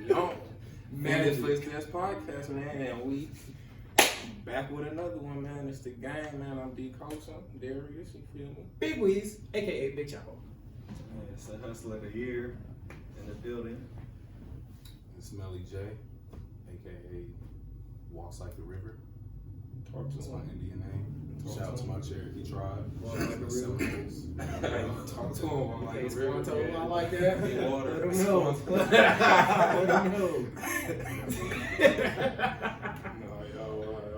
Yo, man, it's FinLit podcast, man, and we back with another one, man. It's the gang, man. I'm D. Colson, Darius, you feel me? Big Weez, aka Big Chapo. Man, it's a hustler of the year in the building. It's Smelly J, aka Walks Like the River. Talk to That's my him. Indian name. Shout out to my Cherokee tribe. Walks like the river. Talk to him. I'm like, Hey, river, Squanto, man. I like that. Get water. Let him know. Let him know.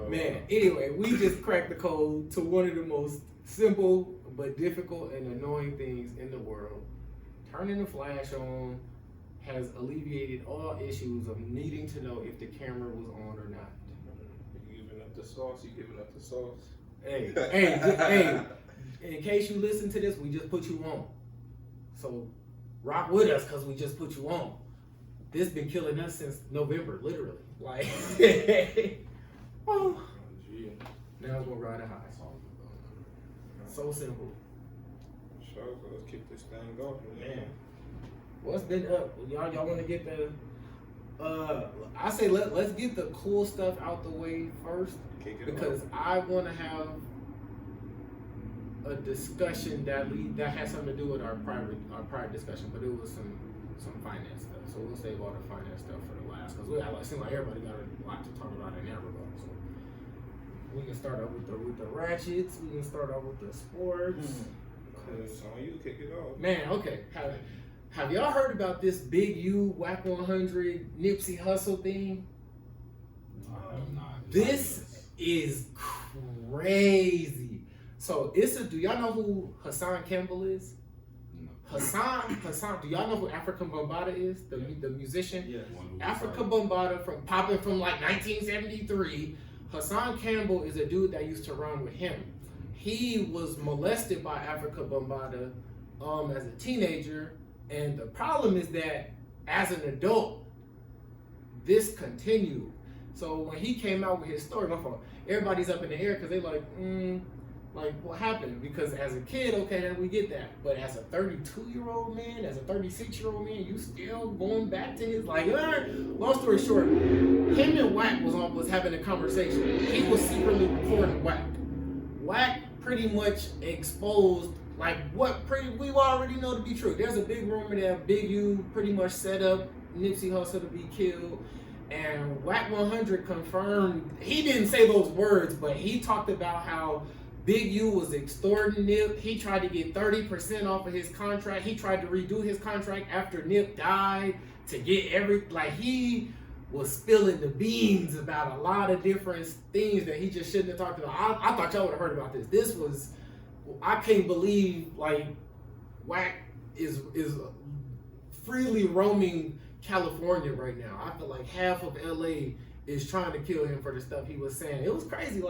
Man, anyway, we just cracked the code to one of the most simple but difficult and annoying things in the world. Turning the flash on has alleviated all issues of needing to know if the camera was on or not. You giving up the sauce, you giving up the sauce. Hey, in case you listen to this, we just put you on. So rock with us because we just put you on. This been killing us since November, literally. Like, oh, Gee, now it's gonna ride a high. So simple. so let's kick this thing off, man. What's been up? Y'all want to get the? I say let's get the cool stuff out the way first Kick it because off. I want to have a discussion that has something to do with our prior discussion, but it was some finance stuff. So we'll save all the finance stuff for the last because it seems like everybody got a lot to talk about in that regard. So we can start off with the ratchets. We can start off with the sports. It's on you, kick it off. Man, okay. Have y'all heard about this Big U Whack 100 Nipsey Hussle thing? This is crazy. So do y'all know who Hassan Campbell is? No. Hassan, do y'all know who African Bambaataa is? The musician? Yes. African Bambaataa popping from like 1973. Hassan Campbell is a dude that used to run with him. He was molested by Africa Bambaataa as a teenager, and the problem is that as an adult, this continued. So when he came out with his story, everybody's up in the air because they like what happened? Because as a kid, okay, then we get that. But as a 32-year-old man, as a 36-year-old man, you still going back to his long story short, him and Wack was having a conversation. He was secretly recording Wack. Wack pretty much exposed we already know to be true. There's a big rumor that Big U pretty much set up Nipsey Hussle to be killed. And Whack 100 confirmed, he didn't say those words, but he talked about how Big U was extorting Nip. He tried to get 30% off of his contract. He tried to redo his contract after Nip died to get he was spilling the beans about a lot of different things that he just shouldn't have talked about. I thought y'all would have heard about this. I can't believe Whack is freely roaming California right now. I feel like half of LA is trying to kill him for the stuff he was saying. It was crazy.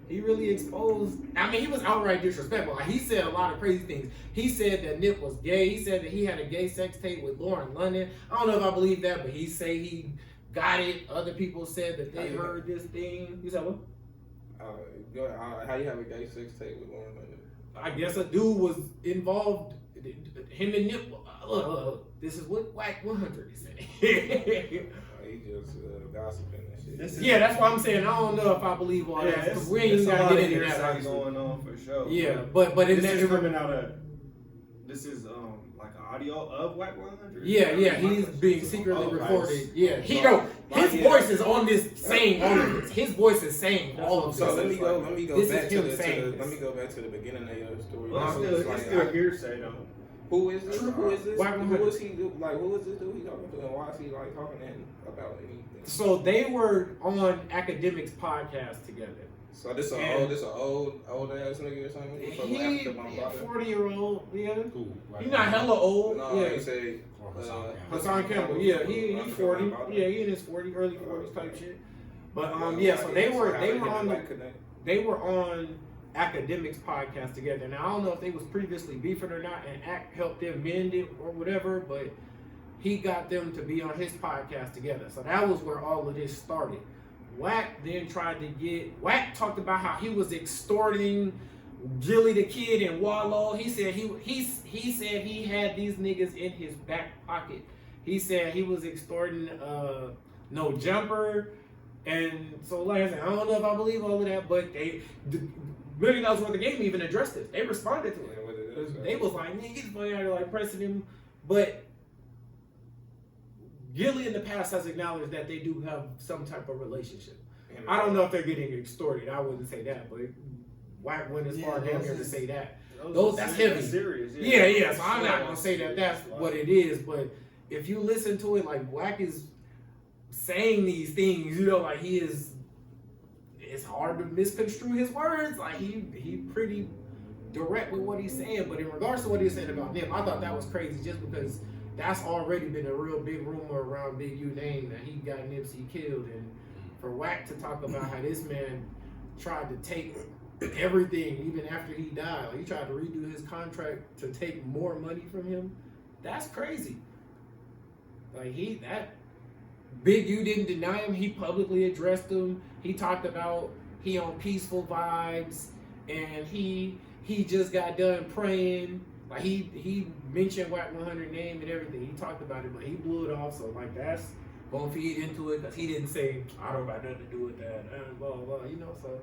He really exposed. I mean, he was outright disrespectful. He said a lot of crazy things. He said that Nip was gay. He said that he had a gay sex tape with Lauren London. I don't know if I believe that, but he say he got it. Other people said that they heard this thing. You said what? How you have a gay sex tape with Lauren London? I guess a dude was involved. Him and Nip. This is what Whack 100 is saying. He just gossiping and shit. Yeah, that's why I'm saying I don't know if I believe all that because we ain't even gotta get into that. It's going on for sure. Yeah, but in this that is coming out of. This is like an audio of Whack 100. Yeah, he's being secretly recorded. Yeah, his Yeah. voice is on this saying all of this. His voice is saying all of this. So let me go This back is to him the saying this. let me go back to the beginning of your story. Well, So it's still hearsay though. who is this? Who is this? Whack Who 100. is he? Who is this dude he talking to, and why is he talking to him about anything? So they were on Academics podcast together. So this an old ass nigga or something? He fuck with He Africa Bambaataa? 40-year-old, yeah. Cool. He's not hella old. No, yeah. he said Hassan Campbell, yeah, he's 40. Yeah, he in his 40s, early 40s type shit. But so they were on Academics podcast together. Now I don't know if they was previously beefing or not, and Act helped them mend it or whatever, but he got them to be on his podcast together. So that was where all of this started. Whack then Whack talked about how he was extorting Jilly the Kid and Wallow. He said he said he had these niggas in his back pocket He said he was extorting no jumper. And so, like I said, I don't know if I believe all of that, but the $1 million worth of game even addressed it. They responded to it. They was like, nigga, get the fuck out of here, like pressing him. But Gilly in the past has acknowledged that they do have some type of relationship. I don't know if they're getting extorted. I wouldn't say that, but Wack went as far down here to say that. That's heavy. Serious. Yeah. So I'm not gonna say that that's what it is, but if you listen to it, like Wack is saying these things, you know, like he is. It's hard to misconstrue his words. Like he pretty direct with what he's saying. But in regards to what he's saying about them, I thought that was crazy, just because that's already been a real big rumor around Big U name that he got Nipsey killed, and for Wack to talk about how this man tried to take everything even after he died. Like he tried to redo his contract to take more money from him. That's crazy. Like that Big U didn't deny him. He publicly addressed him. He talked about he on peaceful vibes, and he just got done praying. Like he mentioned Wack 100 name and everything. He talked about it, but he blew it off. So like that's gonna feed into it, because he didn't say I don't got nothing to do with that. Blah blah. You know, so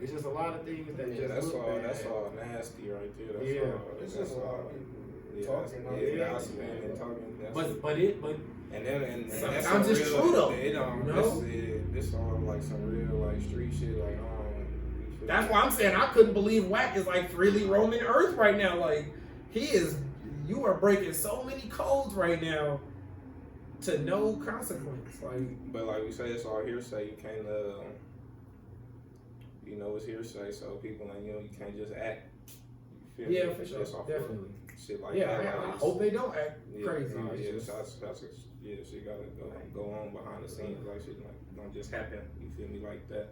it's just a lot of things that just that's look all. bad. That's all nasty right there. That's Yeah. all, It's that's just a lot all. of people talking. Gossiping and talking. But and then sometimes that's it's real, true though. It don't. You know? This all like some real like street shit. Like That's why I'm saying I couldn't believe Wack is like freely roaming Earth right now. Like he is. You are breaking so many codes right now to no consequence. Like, but like we say, it's all hearsay. You can't, you know, it's hearsay. So people, like, you know, you can't just act. You feel yeah, me? for sure, Just off of definitely. shit like Yeah, that. I hope they don't act crazy. No, It's yeah, just- shit gotta go on behind the scenes. Like shit, like don't just happen. You feel me, like that.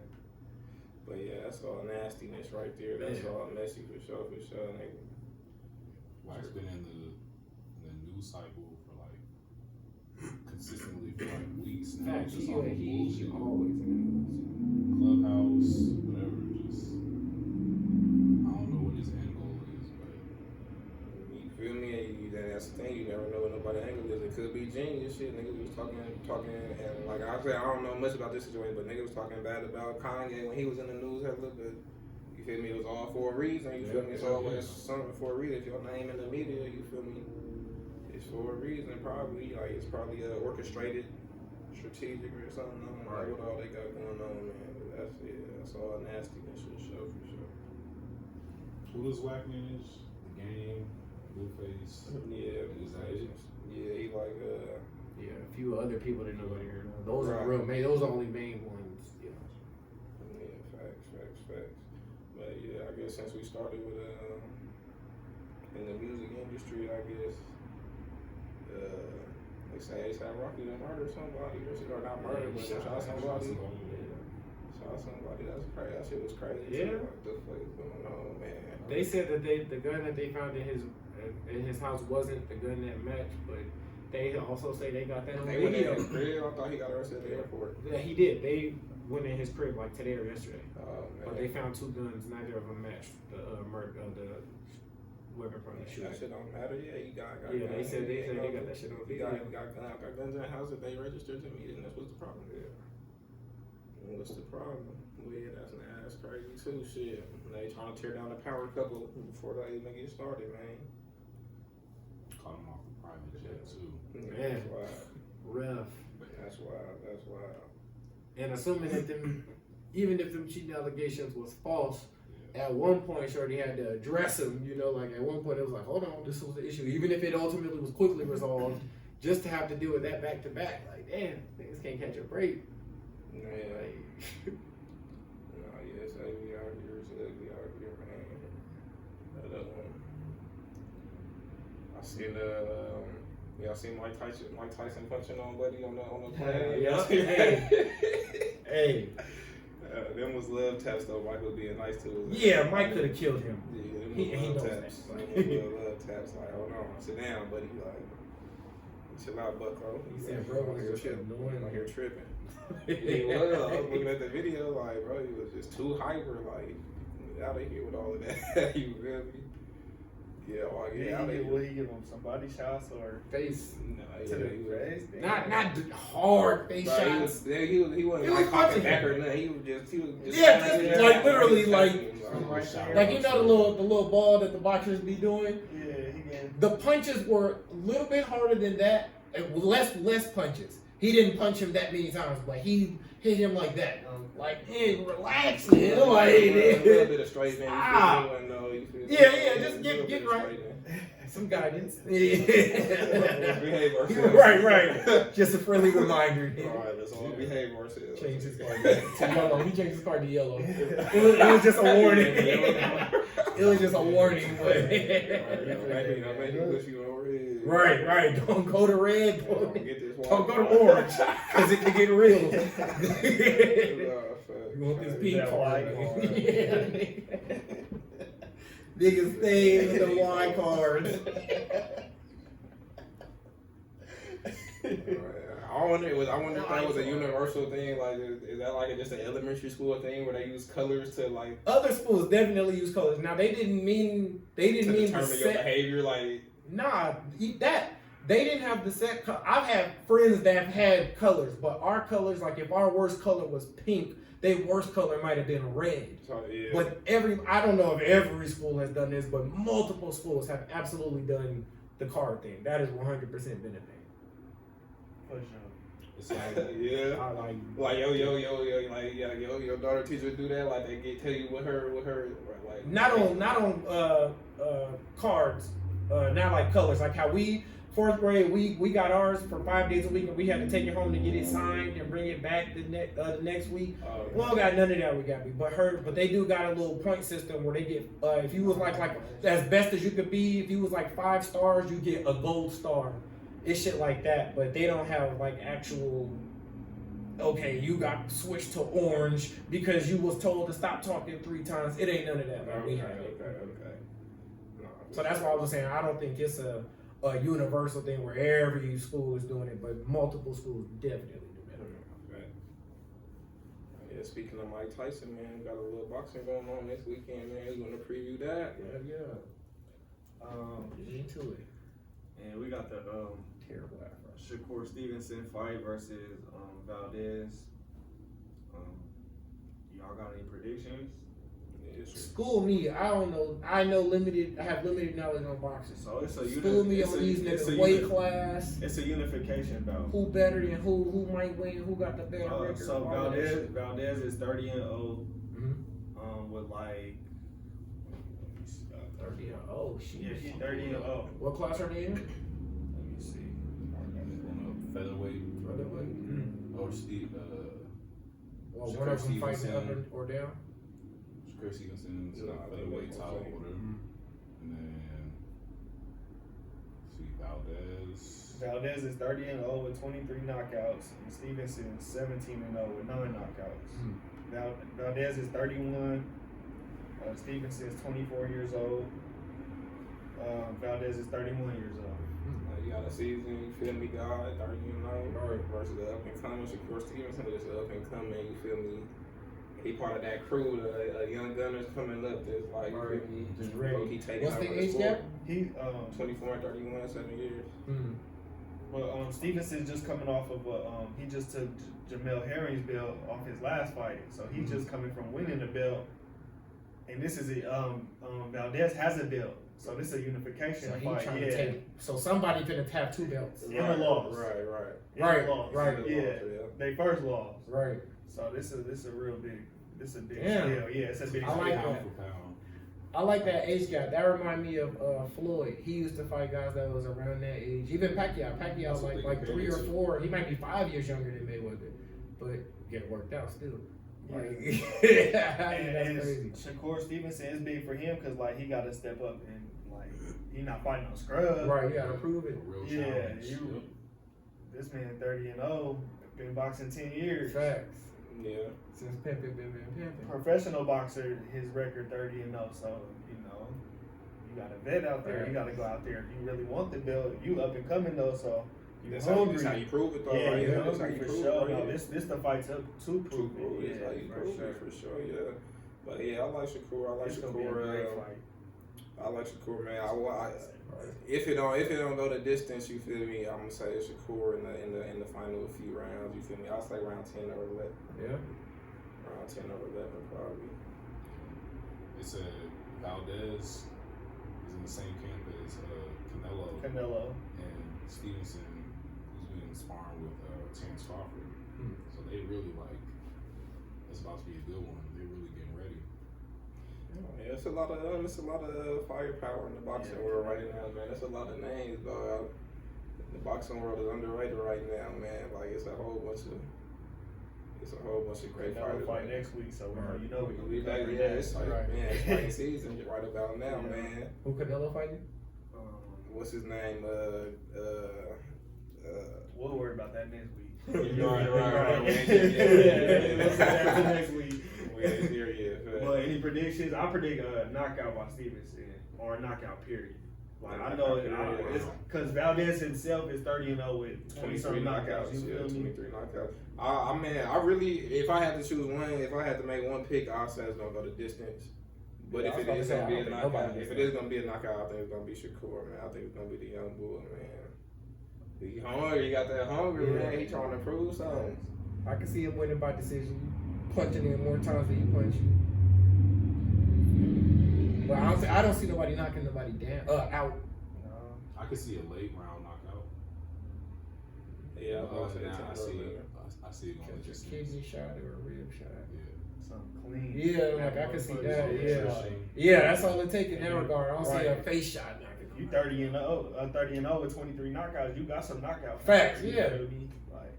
But yeah, that's all nastiness right there. That's all messy for sure, nigga. Wack's been in the news cycle for like consistently for like weeks now. Facts, Just he on the always bullshit. in Clubhouse, whatever. Just I don't know what his end goal is, but You feel me? That's the thing. You never know what nobody angle is. It could be genius shit. Niggas was talking, and like I said, I don't know much about this situation, but niggas was talking bad about Kanye when he was in the news a little bit. You feel me? It was all for a reason. You feel me? It's always something for a reason. If your name in the media, you feel me? It's for a reason, probably. Like it's probably orchestrated, strategic, or something. I don't know what all they got going on, man. But that's all nastiness for sure. who does Wack manage? The Game, Blueface. Yeah, he like Yeah, a few other people that nobody heard of. Those are Right. real main. Those are the only main ones. Yeah. Yeah, facts. But yeah, I guess since we started with in the music industry, I guess they say Rocky done murdered somebody or not murdered, but shot somebody. Shot somebody. That's crazy. That shit was crazy. Yeah. What the fuck is going on, man? They said that the gun that they found in his house wasn't the gun that matched, but they also say they got that on They went in video. his crib. I thought he got arrested at the airport. Yeah, he did. They went in his crib like today or yesterday, Oh man. but they found two guns. Neither of them matched the weapon from the That shooting. shit don't matter. Yeah, he got Yeah, they guns. said they got that shit on He video. got guns in the house that they registered to me, and that's what's the problem. Yeah. What's the problem? Well, yeah, that's crazy too. Shit, they trying to tear down the power couple before they even get started, man. Caught him off the private jet too. Man. That's wild. Rough. That's wild. And assuming that even if them cheating allegations was false, at one point Shorty had to address him. You know, like at one point it was like, hold on, this was the issue. Even if it ultimately was quickly resolved, just to have to deal with that back to back, like damn, niggas can't catch a break. Yeah. Like, No, yes, we out here, man. But, I seen y'all seen Mike Tyson punching on Buddy on the plane. Hey. Them was love taps though. Mike was being nice to us. Yeah, Mike could have killed him. Yeah, them He was knows love that. taps. Love taps. Like, hold on, sit down, buddy. Like, chill out, bucko. He said, bro, I'm here was tripping. annoying. I'm here tripping. He was. I was looking at the video, like, bro, he was just too hyper. Like, get out of here with all of that. You feel me? Yeah, well, Will he give him some body shots or Face. to the face? Not hard face shots. He wasn't He was like punching popping back or nothing. He was just Yeah, just like literally like Like, you know the little ball that the boxers be doing. Yeah, he can. The punches were a little bit harder than that. Less punches. He didn't punch him that many times, but he hit him like that. Like, hey, relax, man. Like, a little bit of straight man. Stop. Yeah, just get right. Some guidance. Behave ourselves. Right. Just a friendly reminder. All right, let's all behave ourselves. Change his card to yellow. He changed his card to yellow. It was just a warning. It was just a warning. Maybe push you over here. Right. Don't go to red. Don't go to orange. Because it can get real. You want this pink card. Niggas stay with the Y cards. I wonder if that was a universal thing. Like, is that like just an elementary school thing where they use colors to like? Other schools definitely use colors. Now they didn't mean to determine your behavior. Like, nah, that they didn't have the set. I've had friends that have had colors, but our colors, like if our worst color was pink, their worst color might have been red. so, yeah. But I don't know if every school has done this, but multiple schools have absolutely done the card thing. That is 100% been a thing. For sure. It's like, yeah. I Like your daughter teacher do that. Like they tell you what her like. not on cards, not like colors. Like how we 4th grade we got ours for 5 days a week, and we had to take it home to get it signed and bring it back the next week. We don't got none of that. We got me, but they do got a little point system where they get if you was like as best as you could be. If you was like 5 stars, you get a gold star. It's shit like that, but they don't have like actual. Okay, you got switched to orange because you was told to stop talking 3 times. It ain't none of that. Like we have it. Okay. No, So that's why I was saying I don't think it's a universal thing where every school is doing it, but multiple schools definitely do that. Okay. Yeah, speaking of Mike Tyson, man, we got a little boxing going on this weekend, man. We want to preview that. Yeah. Get into it. And we got the Terrible afro. Shakur Stevenson fight versus Valdez. Y'all got any predictions? School me. I don't know. I have limited knowledge on boxing. So it's a School me on these niggas weight class. It's a unification bout. Who better than who might win? Who got the better record? So all that shit. Valdez is 30-0. Mhm. With like 30. Oh shit. yeah, he's 30-0. What class are they in? Let me see. featherweight. Or Steve. Well, Shakur one of them fights Stevenson. up or down. Shakur Stevenson is featherweight title holder. And then see Valdez. Valdez is 30-0 with 23 knockouts, and Stevenson is 17-0 with 9 knockouts. Valdez is 31. Stevenson is 24 years old. Valdez is 31 years old. You got a season, you feel me, God, 30-0 versus the up and coming Shakur Stevenson, but it's the up and coming, you feel me. He part of that crew, the young gunners coming up that's like, you feel me, Just ready. he taking What's the over age sport. gap? He 24 and 31, 7 years. Well, Stevenson's just coming off of he just took Jamel Herring's belt off his last fight, so he's just coming from winning the belt. And this is Valdez has a belt, so this is a unification So he fight. trying Yeah, to take. So somebody finna have 2 belts. in the loss. Right. Right. Yeah, they first loss. Right. So this is a real big. This is a big Damn. deal. Yeah, it's a big I like deal. that. Pound for pound. I like that age gap. That remind me of Floyd. He used to fight guys that was around that age. Even Pacquiao. Pacquiao's like 3 or 4. He might be 5 years younger than Mayweather, but get worked out still. Like, And that's crazy. Shakur Stevenson is big for him because like he got to step up and like he not fighting no scrub. Right, you gotta prove it. A real Yeah, challenge. this man 30-0, been boxing 10 years. Facts. Yeah. Since pimping, been pimping. Professional boxer, his record 30-0. So you got a vet out there. You got to go out there. If you really want the belt, you up and coming though. So you That's hungry. how you prove it though. Yeah, right? you That's how hungry you for prove sure. it. No, this the fight to prove it. That's how you prove it for sure. Yeah. But yeah, I like Shakur. I like It's gonna be a Shakur. great fight. I like Shakur, man. If it don't go the distance, you feel me? I'm gonna say it's Shakur in the final few rounds. You feel me? I'll say round 10 or 11. Yeah. Round 10 or 11 probably. They said Valdez is in the same camp as Canelo. and Stevenson, who's been sparring with Terrence Crawford. So they really like, it's about to be a good one. They're really getting ready. Yeah, it's a lot of firepower in the boxing world right now, man. It's a lot of names, dog. The boxing world is underrated right now, man. Like it's a whole bunch of great fighters. Fight next week, so we're gonna be back. Yeah, it's like, man, it's fighting season right about now, man. Who Canelo fighting? What's his name? We'll worry about that next week. Right. Yeah, next week. We ain't here yet. But any predictions? I predict a knockout by Stevenson or a knockout period. Like I know it's because Valdez himself is 30-0 with 20-something knockouts. You feel me? 23 knockouts. I really, if I had to choose one, if I had to make one pick, I'll say it's gonna go the distance. But if it is gonna be a knockout, I think it's gonna be Shakur, man. I think it's gonna be the young bull, man. He hungry, he got that hunger, man. He trying to prove something. I can see him winning by decision. Punching in more times than you punch. But I don't see nobody knocking nobody down, out. I could see a late round knockout. Yeah, I see it going Catch a kidney shot or a rib shot. Something clean. Yeah, like I can see that. Yeah, that's all it takes in that regard. I don't see a face shot knocking. You 30-0 with 23 knockouts. You got some knockouts. Facts, yeah. Like,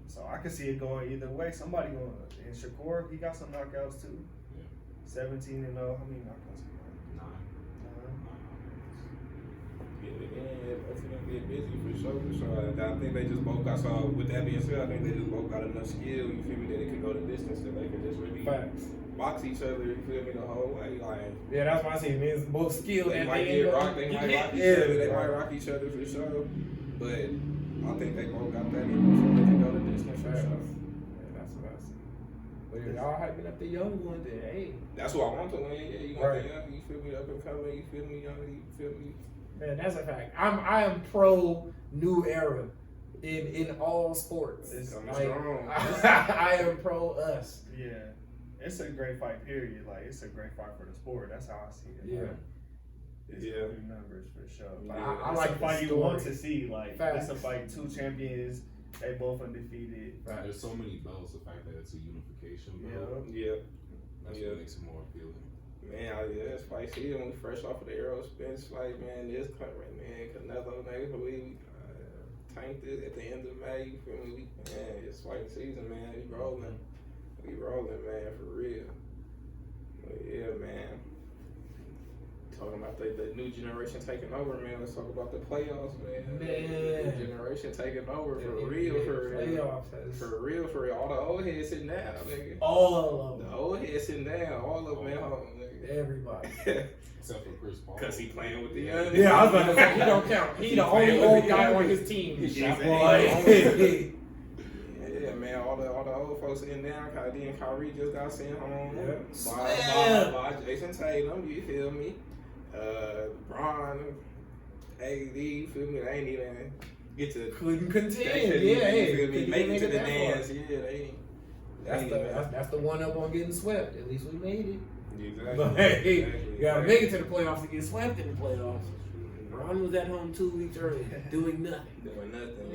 so I can see it going either way. Somebody going. And Shakur, he got some knockouts too. Yeah. 17-0. How many knockouts? 9. Yeah, both of them get busy for sure. I think they just both got, so with that being said, I think they just both got enough skill, you feel me, that it could go the distance, that they could just really box each other, you feel me, the whole way. Like, yeah, that's why I say it's both skilled they and might they get rocked, they might rock each other, they might rock each other for sure. But I think they both got that in them, so they can go the distance for sure. Yeah, that's what I see. But if y'all hyping up the young one, then hey. That's what I want to win, yeah, you want the young, you feel me, up and coming, you feel me, young, you feel me. Man, that's a fact. I am pro new era in all sports. It's coming like, strong. I am pro us. Yeah. It's a great fight, period. Like, it's a great fight for the sport. That's how I see it. Yeah. Like, it's good numbers for sure. Like, I it's like a fight the you want story. to see. Like, Facts. it's a fight, 2 champions. They both undefeated. Right. There's so many belts. The fact that it's a unification belt. Yeah. That's what makes it more appealing. Man, it's fight season. We fresh off of the Aerospace fight, man. This country, man, Canelo, man, we tanked it at the end of May. You feel me? Man, it's fighting season, man. We rolling. We rolling, man, for real. But yeah, man. Talking about the new generation taking over, man. Let's talk about the playoffs, man. The new generation taking over for real, for real. For real, for real. All the old heads sitting down, nigga. All of them. The old heads sitting down. All of them at home, nigga. Everybody. Except for Chris Paul. Because he playing with the young. Yeah, I was about to say, he don't count. He the only old guy on his team. Yeah, man, all the old folks sitting down. Then Kyrie just got sent home by Jason Tatum. You feel me? Bron, AD. You feel me? They ain't even get to couldn't contend. You feel me? Make it to the dance. Yeah, they. That's the one up on getting swept. At least we made it. Exactly. But hey, you gotta make it to the playoffs to get swept in the playoffs. Ron was at home 2 weeks earlier, doing nothing. Doing nothing.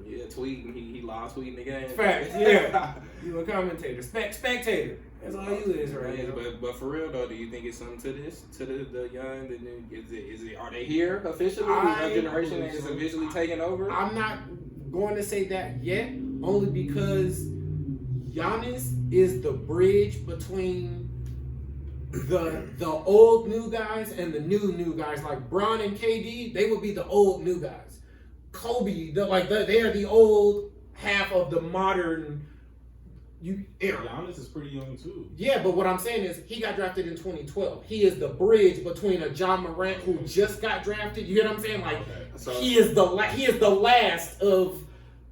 Yeah, tweeting. He live tweeting the game. Facts. Yeah. You a commentator, spectator. That's all you is right now. But for real though, do you think it's something to this? To the young? Is it? Are they here officially? The young generation is officially taking over. I'm not going to say that yet, only because Giannis is the bridge between the old new guys and the new guys. Like Bron and KD, they would be the old new guys. Kobe, they are the old half of the modern era. Giannis is pretty young too. Yeah, but what I'm saying is he got drafted in 2012. He is the bridge between a John Morant who just got drafted. You get what I'm saying? Like so, he is the last of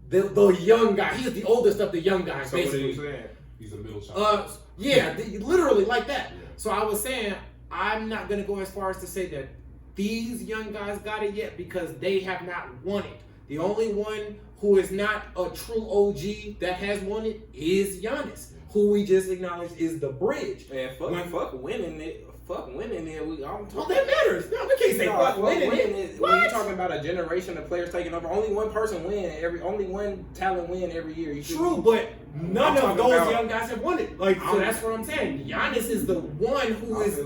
the young guy. He is the oldest of the young guys. So basically. what are you saying? He's a middle child. Yeah, literally like that. Yeah. So I was saying, I'm not gonna go as far as to say that these young guys got it yet because they have not won it. The only one who is not a true OG that has won it is Giannis, who we just acknowledged is the bridge. Man, fuck winning it. Fuck winning it. Well, that matters. No, we can't say fuck winning it. When you're talking about a generation of players taking over, only one person only one talent win every year. True, but none of those young guys have won it. Like, so that's what I'm saying. Giannis is the one who is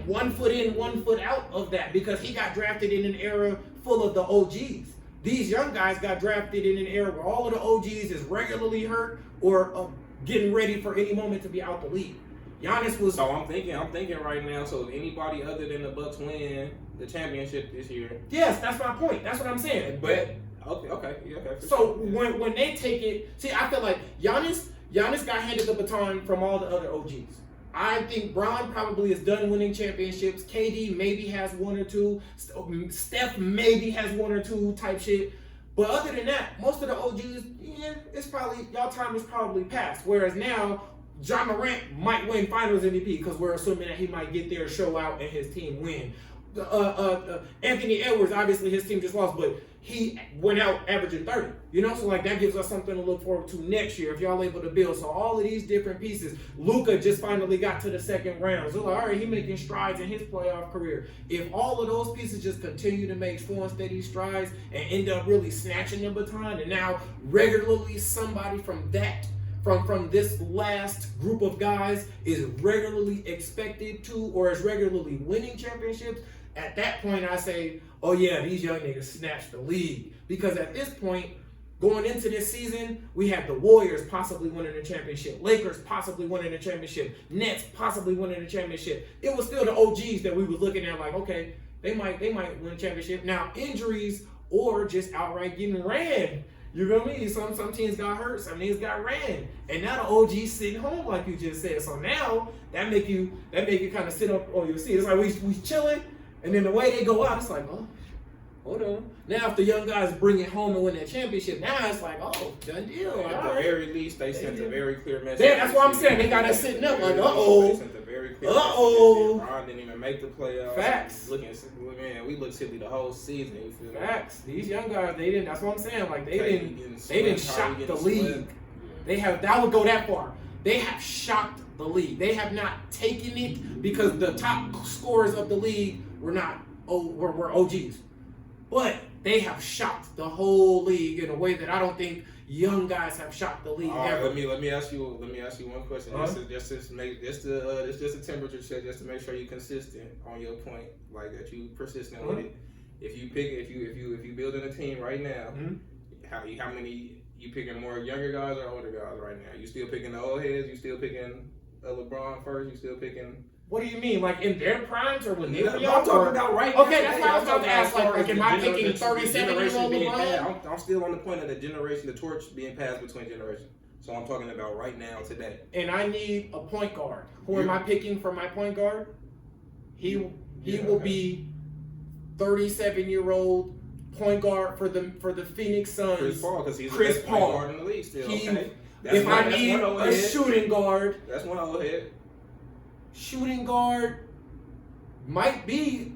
1 foot in, 1 foot out of that because he got drafted in an era full of the OGs. These young guys got drafted in an era where all of the OGs is regularly hurt or getting ready for any moment to be out the league. Giannis was. So I'm thinking right now. So if anybody other than the Bucks win the championship this year, yes, that's my point. That's what I'm saying. But okay. So when they take it, see, I feel like Giannis got handed the baton from all the other OGs. I think Bron probably is done winning championships. KD maybe has 1 or 2. Steph maybe has 1 or 2 type shit. But other than that, most of the OGs, it's probably y'all time is probably past. Whereas now, John Morant might win Finals MVP because we're assuming that he might get there, show out, and his team win. Anthony Edwards, obviously his team just lost, but he went out averaging 30. So like that gives us something to look forward to next year if y'all able to build. So all of these different pieces. Luka just finally got to the second round. So like, all right, he's making strides in his playoff career. If all of those pieces just continue to make slow and steady strides and end up really snatching the baton, and now regularly somebody from this last group of guys is regularly expected to or is regularly winning championships, at that point I say, oh yeah, these young niggas snatched the league. Because at this point, going into this season, we had the Warriors possibly winning the championship, Lakers possibly winning the championship, Nets possibly winning the championship. It was still the OGs that we were looking at like, okay, they might win a championship. Now injuries or just outright getting ran. You feel me? Some teams got hurt, some teams got ran, and now the OG's sitting home like you just said. So now that make you kind of sit up on your seat. It's like we chilling, and then the way they go out, it's like, oh, hold on. Now if the young guys bring it home and win that championship, now it's like, oh, done deal. At the very least, they sent a very clear message. Yeah, that's what I'm saying. They got us sitting up like, They sent a very clear message. Bron didn't even make the playoffs. Facts. We looked silly the whole season. You feel me? Facts. These young guys, they didn't. That's what I'm saying. Like they didn't shock the league. That would go that far. They have shocked the league. They have not taken it because the top scorers of the league were OGs, but they have shocked the whole league in a way that I don't think young guys have shocked the league ever. Let me ask you one question. Just a temperature check, just to make sure you're consistent on your point, like that you persistent with it. If you building a team right now, how many you picking more younger guys or older guys right now? You still picking the old heads? You still picking LeBron first? You still picking? What do you mean, like in their primes or when they were young? I'm talking about right now. Okay, that's what I was about to ask. Like am I picking 37-year-old LeBron? I'm still on the point of the torch being passed between generations. So I'm talking about right now, today. And I need a point guard. Who am I picking for my point guard? He will be 37-year-old point guard for the Phoenix Suns. Chris Paul, because he's Chris the best Paul. point guard in the league still. If I need a shooting guard, that's one old head. Shooting guard might be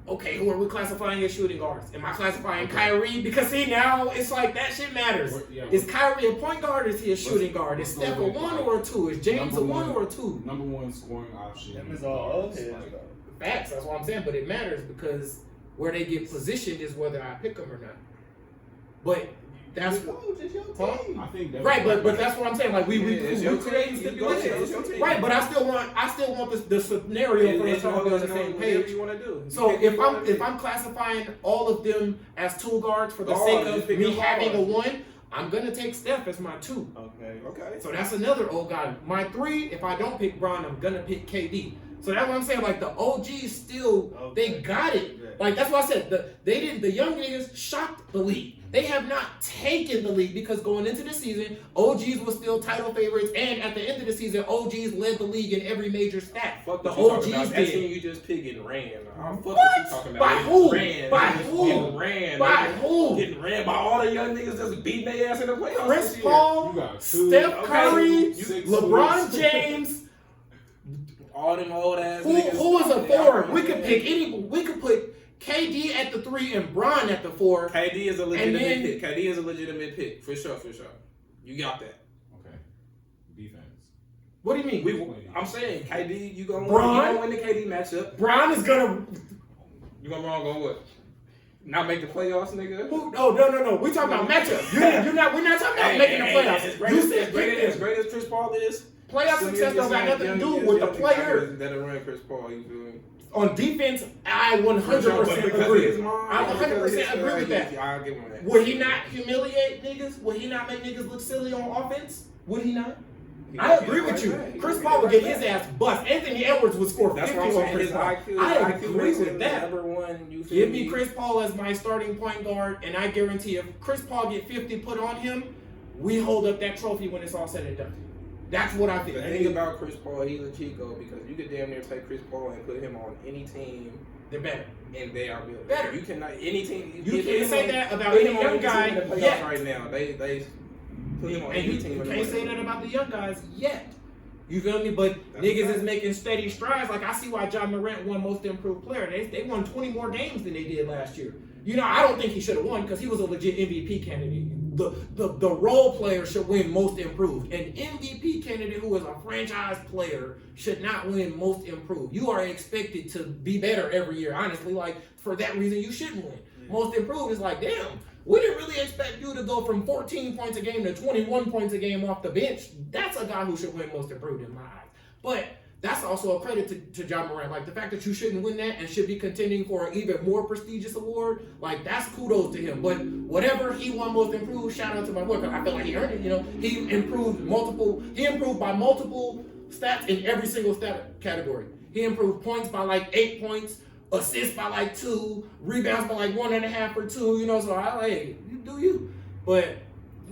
okay. Who are we classifying as shooting guards? Am I classifying Kyrie? Because see now it's like that shit matters. Is Kyrie a point guard or is he a shooting guard? Is Steph a 1 or a 2? Is James a 1 or a 2? Number 1 scoring option. Them is all old heads though. Facts. That's what I'm saying. But it matters because where they get positioned is whether I pick them or not. But that's it's your team. I think that's right, but that's what I'm saying. Like we creating stipulations, right? But I still want the scenario for us all to be on the same page. You want to do. So if I'm classifying all of them as 2 guards for the sake of me having a 1, I'm gonna take Steph as my 2. Okay. So that's another old guy. My 3, if I don't pick Bron, I'm gonna pick KD. So that's what I'm saying. Like the OGs still, they got it. Yeah. Like that's why I said the young niggas shocked the league. They have not taken the league because going into the season, OGs were still title favorites, and at the end of the season, OGs led the league in every major stat. Fuck the OGs did. That team you just picked getting ran. Fuck What? what you talking about? By who? Ran. By who? Getting ran. By who? Getting ran by all the young niggas just beating their ass in the playoffs. Chris this year. Paul, You got 2, Steph Curry, okay. LeBron James. all them old ass Who niggas. is a forward? We could pick any. We could put KD at the 3 and Bron at the 4. KD is a legitimate then- pick. KD is a legitimate pick for sure. You got that. Okay. Defense. What do you mean? I'm saying KD, you gonna Bron? win the KD matchup. Bron is gonna. You gonna wrong on what? Not make the playoffs, nigga. No. We talking about matchup. We're not talking about making the playoffs. As great as Chris Paul is, Playoff success don't got nothing to do with the player. That'll run Chris Paul. You feel me? On defense, I 100% agree. I 100% agree with that. I'll give him that. Would he not humiliate niggas? Would he not make niggas look silly on offense? Would he not? I agree with you. Chris Paul would get his ass bust. Anthony Edwards would score 50 on Chris Paul. I agree with that. Give me Chris Paul as my starting point guard, and I guarantee if Chris Paul get 50 put on him, we hold up that trophy when it's all said and done. That's what I think. The thing about Chris Paul, he's a Chico because you could damn near take Chris Paul and put him on any team. They're better. And they are built better. You cannot any team. You can't say that about any young guy yet. Right now, they put him on any team. You can't say that about the young guys yet. You feel me? But niggas is making steady strides. Like, I see why John Morant won Most Improved Player. They won 20 more games than they did last year. You know, I don't think he should have won because he was a legit MVP candidate. The role player should win Most Improved. An MVP candidate who is a franchise player should not win Most Improved. You are expected to be better every year. Honestly, like, for that reason, you shouldn't win. Most Improved is like, damn, we didn't really expect you to go from 14 points a game to 21 points a game off the bench. That's a guy who should win Most Improved in my eyes. But that's also a credit to John Morant. Like, the fact that you shouldn't win that and should be contending for an even more prestigious award, like, that's kudos to him. But whatever he won Most Improved, shout out to my boy. I feel like he earned it, you know. He improved by multiple stats in every single stat category. He improved points by like 8 points, assists by like 2, rebounds by like 1.5 or 2, you know, so hey, you do you. But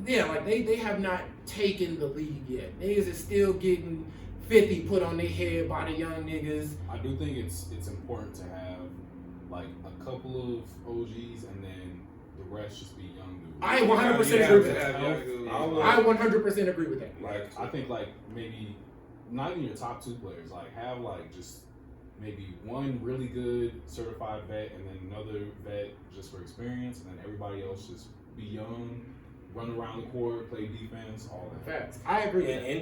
yeah, like they have not taken the league yet. Niggas is still getting 50 put on their head by the young niggas. I do think it's important to have like a couple of OGs and then the rest just be young dudes. I 100% agree with that. I 100% agree with that. Like, I think like maybe not even your top 2 players, like have like just maybe one really good certified vet and then another vet just for experience, and then everybody else just be young, run around the court, play defense, all that. Facts. I agree. And in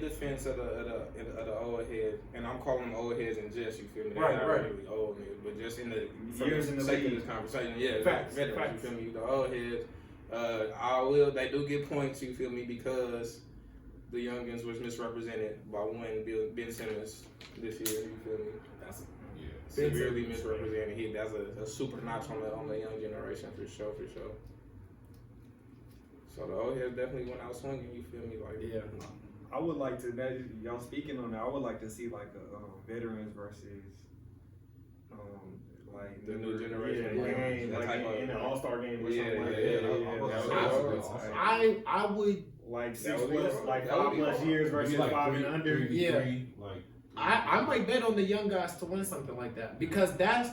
defense of the old head, and I'm calling them old heads and just, you feel me? They're Right. not really old niggas, but just in the Years in the sake of league. this conversation, yeah, Facts. veterans, Facts. you feel me? The old heads, they do get points, you feel me, because the youngins was misrepresented by one Ben Simmons this year, you feel me? That's severely misrepresented. That's a super notch on the young generation for sure. So the old heads definitely went out swinging. You feel me? Like Yeah. I would like to, now y'all speaking on that, I would like to see like a veterans versus like the new generation, game, that like type of in an all-star game or Yeah, something like yeah, that. I would. Like That would be 6+, hard. like That would 5+ be hard. years versus Maybe like 5 and under. 3v3, like I might bet on the young guys to win something like that because that's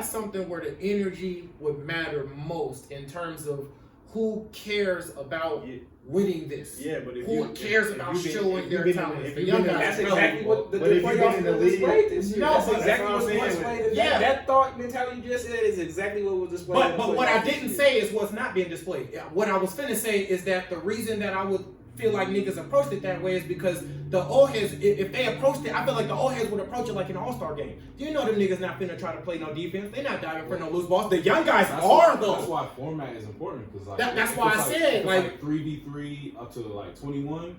something where the energy would matter most in terms of who cares about winning this. Yeah, but who cares about showing their talent? The young guys. That's exactly what the But if you playoffs get in the was league- displayed this year. No, That's but exactly that's what what was I'm displayed. saying. Yeah, that thought mentality you just said is exactly what was displayed. in the But what I playoffs didn't this say is what's not being displayed. What I was finna say is that the reason that I would feel like niggas approached it that way is because the old heads, if they approached it, I feel like the old heads would approach it like an all-star game. You know them niggas not finna try to play no defense. They not diving for no loose balls. The young guys are though. That's why format is important because like That's if why it's I said, like 3v3 up to like 21.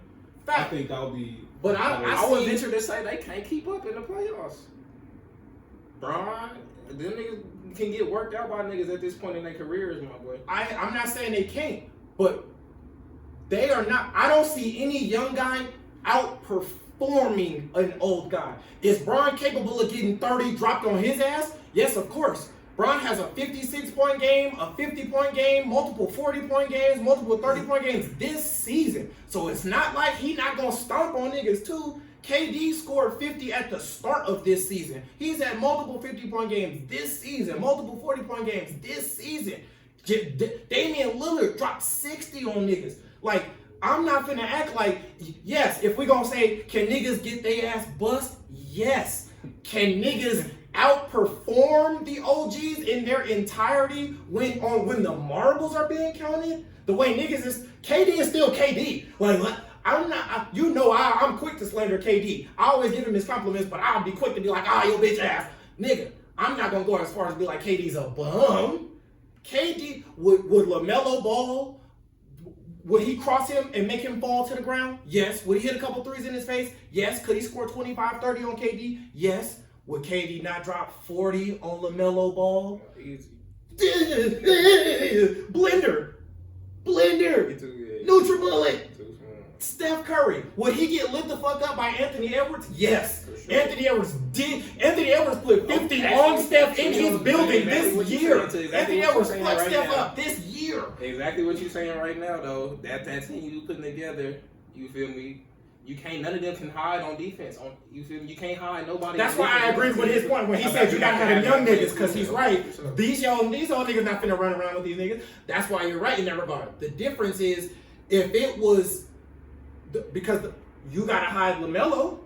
I Fact. think that would be. But I would see- venture to say they can't keep up in the playoffs. Bron, them niggas can get worked out by niggas at this point in their careers, my boy. I'm not saying they can't, but they are not. I don't see any young guy outperforming an old guy. Is Bron capable of getting 30 dropped on his ass? Yes, of course. Bron has a 56-point game, a 50-point game, multiple 40-point games, multiple 30-point games this season. So it's not like he not gonna stomp on niggas too. KD scored 50 at the start of this season. He's had multiple 50-point games this season, multiple 40-point games this season. Damian Lillard dropped 60 on niggas. Like, I'm not finna act like, yes, if we gonna say, can niggas get their ass bust? Yes. Can niggas outperform the OGs in their entirety when the marbles are being counted? The way niggas is, KD is still KD. Like, I'm not, I'm quick to slander KD. I always give him his compliments, but I'll be quick to be like, your bitch ass. Nigga, I'm not gonna go as far as be like KD's a bum. KD, would LaMelo Ball, would he cross him and make him fall to the ground? Yes. Would he hit a couple threes in his face? Yes. Could he score 25, 30 on KD? Yes. Would KD not drop 40 on LaMelo Ball? Easy. Blender. NutriBullet. Steph Curry. Would he get lit the fuck up by Anthony Edwards? Yes. Sure. Anthony Edwards put 50 on Steph in his building this year. Anthony Edwards fucked Steph up this year. Exactly what you're saying right now, though. That team you putting together, you feel me? You can't. None of them can hide on defense. You feel me? You can't hide nobody. That's why I agree with his point when he said you gotta have them young niggas, because he's right. These old niggas not finna run around with these niggas. That's why you're right in that regard. The difference is if it was because you gotta hide LaMelo,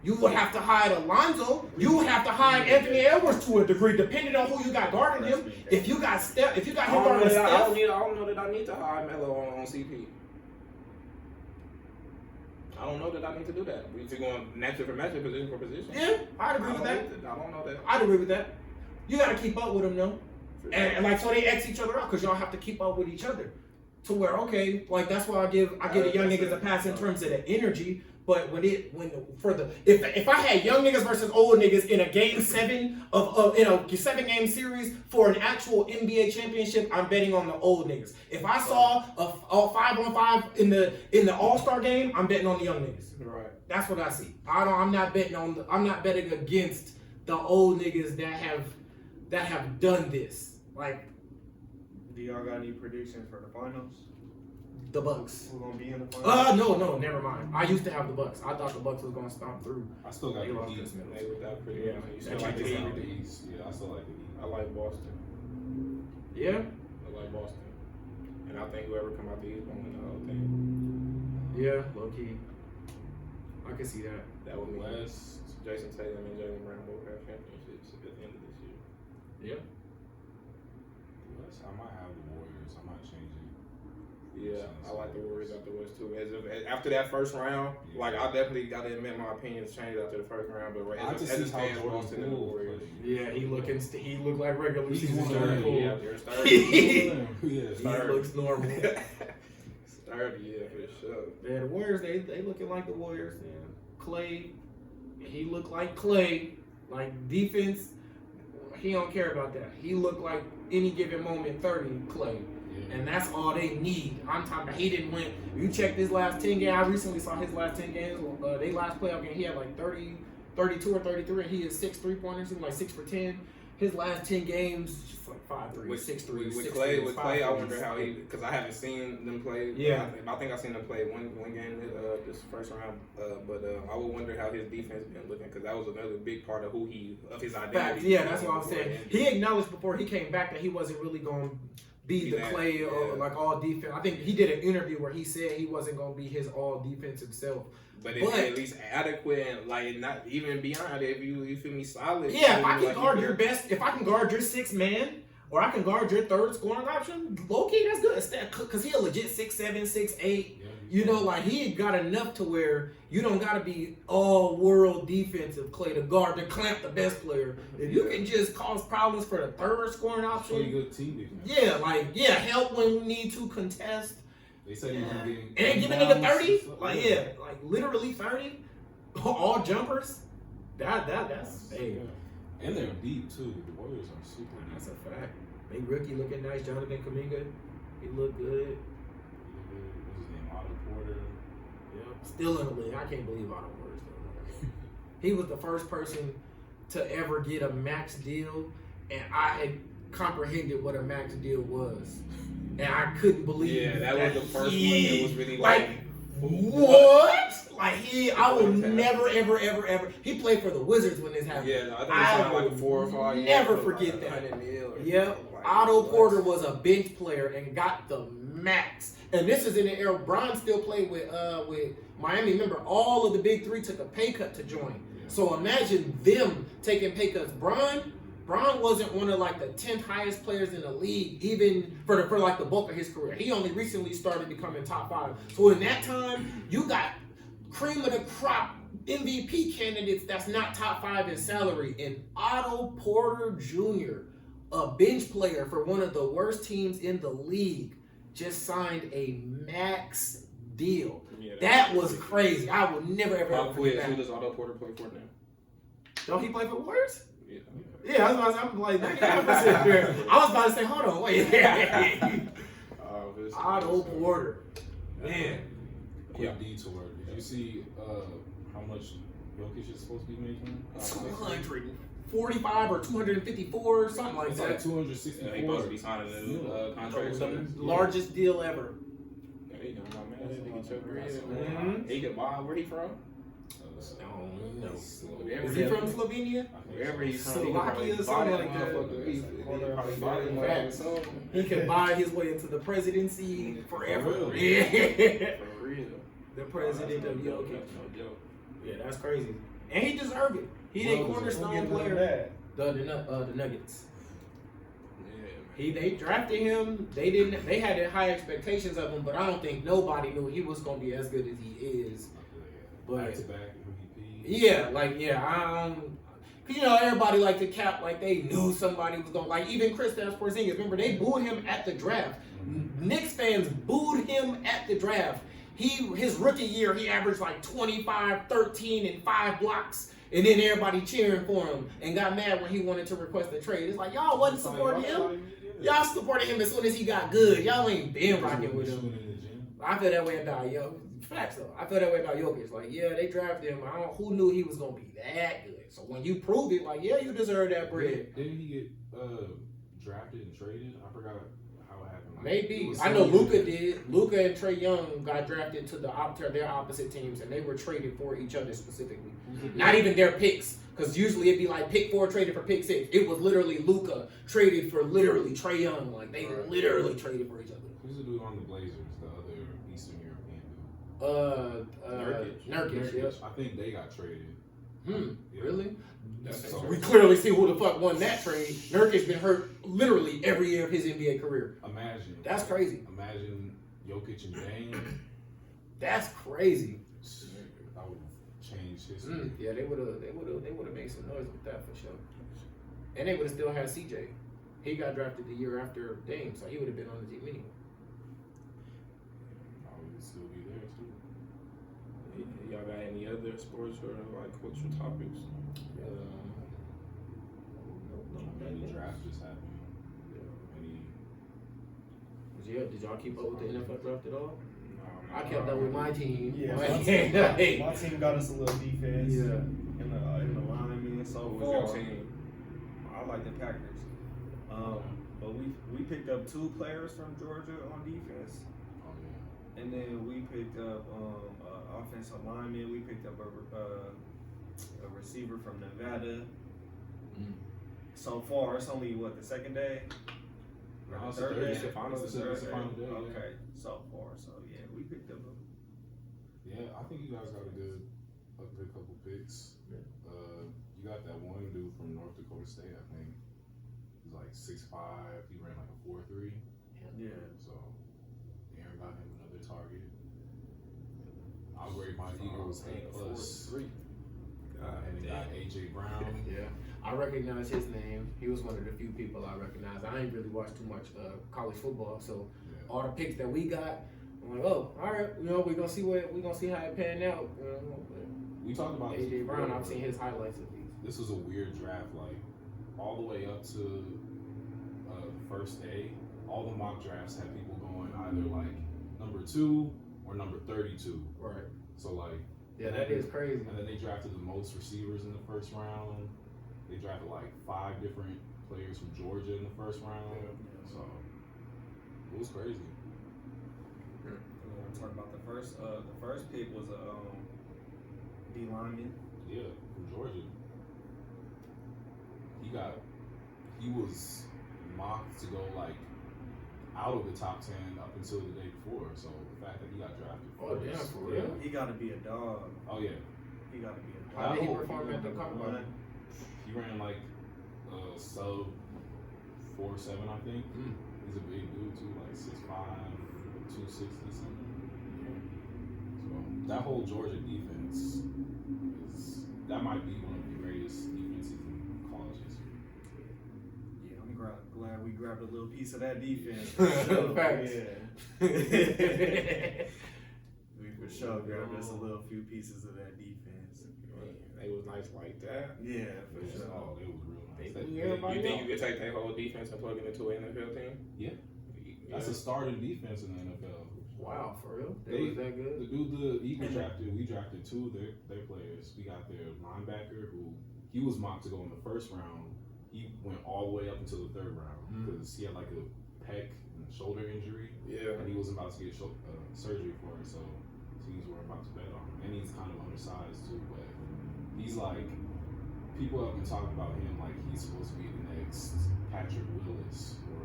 you would have to hide Alonzo. You would have to hide Anthony Edwards to a degree, depending on who you got guarding him. If you got Steph, if you got him guarding Steph, I don't know that I need to hide Melo on CP. I don't know that I need to do that. We're just going matchup for matchup, position for position. Yeah, I'd agree with that. I don't know that. I'd agree with that. You got to keep up with them, though. Sure. And like, so they X each other out because y'all have to keep up with each other. To where, okay, like that's why I get the young niggas a pass in terms of the energy. But if I had young niggas versus old niggas in a game 7 of in a 7-game series for an actual NBA championship, I'm betting on the old niggas. If I saw a 5-on-5 in the All-Star game, I'm betting on the young niggas. Right. That's what I see. I'm not betting against the old niggas that have done this. Like, do y'all got any predictions for the finals? The Bucks. Who's gonna be in the finals? No, never mind. I used to have the Bucks. I thought the Bucks was gonna stomp through. I still got the Heat. Yeah, you still like the Heat? Yeah, I still like the Heat. I like Boston. Yeah? I like Boston. And I think whoever come out the East gonna win the whole thing. Yeah, low key. I can see that. That would mean Jason Tatum and Jaylen Brown both have championships at the end of this year. Yeah. I might have the Warriors. I might change it. Yeah, I like the Warriors out the West too. After that first round, like I definitely got to admit my opinions changed after the first round. But as it stands, Boston and the Warriors. Yeah, he looked like regular season. Yeah, they're starting. He looks normal. Started, yeah, for sure. Yeah, the Warriors, they looking like the Warriors. Yeah. Clay, he looked like Clay. Like defense, he don't care about that. He looked like any given moment 30 Clay. And that's all they need. I'm talking about he didn't win. You check his last 10 games. I recently saw his last 10 games. They last playoff game, he had like 30, 32 or 33, and he had 6 3-pointers. He was like 6 for 10. His last 10 games, just like 5 3s, 6 3s. With Clay, I wonder how he, because I haven't seen them play. Yeah. I think I've seen them play one game this first round. But I would wonder how his defense been looking, because that was another big part of his identity. Fact. Yeah, that's what I'm saying. He acknowledged before he came back that he wasn't really going to be the Clay or like all defense. I think he did an interview where he said he wasn't going to be his all defensive self. But it's at least adequate and like not even beyond it. If you feel me solid. Yeah, if I can guard your best, if I can guard your 6th man, or I can guard your 3rd scoring option, low key, that's good. Because he a legit 6'7", 6'8". You know, like he got enough to where you don't gotta be all world defensive Clay to guard to clamp the best player. If you can just cause problems for the 3rd scoring option. Pretty good team defense. Yeah, help when we need to contest. They said he was getting and giving it a 30, like literally 30, all jumpers. That's hey. And they're deep too. The Warriors are super deep. That's a fact. They rookie looking nice. Jonathan Kuminga, he looked good. What's his name? Otto Porter. Yep. Still in the league. I can't believe Otto Porter's still in the league. He was the first person to ever get a max deal, and I had comprehended what a max deal was. And I couldn't believe that was the first one that was really like what? Like I will never, ever. He played for the Wizards when this happened. Yeah, I think it sounded like a 4 or 5. Never forget that. Yep. Like, Otto what? Porter was a bench player and got the max. And this is in the era Bron still played with Miami. Remember, all of the big three took a pay cut to join. Yeah. So imagine them taking pay cuts. Bron wasn't one of like the 10th highest players in the league, even for like the bulk of his career. He only recently started becoming top 5. So in that time, you got cream of the crop MVP candidates that's not top 5 in salary. And Otto Porter Jr., a bench player for one of the worst teams in the league, just signed a max deal. Yeah, That was crazy. I will never ever Who forget that. does Otto Porter play for now? Don't he play for Warriors? Yeah. Yeah, I was about to say, I'm like 99% sure. I was about to say, hold on, wait. Otto Porter. Man. Quick detour. Did you see how much Jokic is supposed to be making? 245 or 254 or something like It's that. like 264. He supposed to be signing a new contract. The largest deal ever. Yeah, he got my man. That nigga Chuck Reed. Mhm. He could buy. Where he from? Is he from Slovenia? Wherever he's from, Slovakia or something like that. He could buy his way into the presidency forever. For real. Yeah. For real. The president of Jokic. No joke. Yeah, that's crazy. And he deserved it. He a cornerstone player. The Nuggets. They drafted him. They had high expectations of him, but I don't think nobody knew he was gonna be as good as he is. But Back-to-back MVP. yeah, cause everybody like to cap like they knew somebody was gonna, like even Kristaps Porzingis. Remember they booed him at the draft. Knicks fans booed him at the draft. His rookie year he averaged like 25, 13, and 5 blocks. And then everybody cheering for him and got mad when he wanted to request a trade. It's like, y'all wasn't supporting him. Y'all supported him as soon as he got good. Y'all ain't been rocking with him. I feel that way about facts though. I feel that way about Jokic. Like, yeah, they drafted him. Who knew he was gonna be that good? So when you prove it, like, yeah, you deserve that bread. Didn't he get drafted and traded? I forgot how it happened. Maybe. I know Luka did. Luka and Trae Young got drafted to their opposite teams, and they were traded for each other specifically. Not even their picks, because usually it'd be like pick 4 traded for pick 6. It was literally Luka traded for literally Trae Young. Like they literally traded for each other. Who's the dude on the Blazers? The other Eastern European dude. Nurkic. Yep. I think they got traded. Yeah. Really? That's We clearly see who the fuck won that trade. Nurkic's been hurt literally every year of his NBA career. Imagine. That's crazy. Imagine Jokic and Dame. That's crazy. That would change history. Yeah, they would have made some noise with that for sure. And they would have still had CJ. He got drafted the year after Dame, so he would have been on the team anyway. Probably would still be there too. Y'all got any other sports or like cultural topics? Any draft just happened. Did y'all keep up with the NFL draft at all? No, I kept up with my team. Yeah, Hey. my team got us a little defense. Yeah. In the lineman. So Who was your team? I like the Packers. But we picked up 2 players from Georgia on defense, Oh yeah. and then we picked up offensive lineman. We picked up a receiver from Nevada. So far, it's only the second day. No, it's Third the day. It's the final day. Yeah. Okay, so far, so yeah, we picked up. Yeah, I think you guys got a good couple picks. You got that one dude from North Dakota State, I think. He's like 6'5". He ran like a 4.3. Yeah. So Aaron got him another target. I'll grade my Eagles A+. And they got AJ Brown. Yeah, I recognize his name. He was one of the few people I recognize. I ain't really watched too much college football, so all the picks that we got, I'm like, oh, all right, we're gonna see how it pan out. We talked about this AJ Brown. before. I've seen his highlights at least. This was a weird draft, like all the way up to the first day. All the mock drafts had people going either like number 2 or number 32. Right. So like, yeah, that is crazy. And then they drafted the most receivers in the first round. They drafted like 5 different players from Georgia in the first round. So it was crazy. Talk about the first pick was a D lineman. Yeah, from Georgia. He was mocked to go like out of the top 10 up until the day before. So the fact that he got drafted Oh, first, damn, for real? He gotta be a dog. Oh yeah, He gotta be a dog. How did he Oh, perform at the combine? he ran like sub 4.7, I think. He's a big dude too, like 6'5", 260 something. So that whole Georgia defense that might be one of the greatest defenses in colleges. Yeah, I'm glad we grabbed a little piece of that defense. For sure. Facts. Yeah. We for sure grabbed us a little few pieces of that defense. They was nice like that. Yeah, for Yeah, sure. oh, it was real nice. They- You think you could take that whole defense and plug it into an NFL team? Yeah. That's a starting defense in the NFL. Wow, for real? They They- was that good? The dude the Eagles drafted, we drafted two of their players. We got their linebacker who he was mocked to go in the first round. He went all the way up until the third round because he had like a pec and shoulder injury, Yeah. and he was about to get surgery for it. So teams were about to bet on him, and he's kind of undersized too. But he's like, people have been talking about him like he's supposed to be the next Patrick Willis, or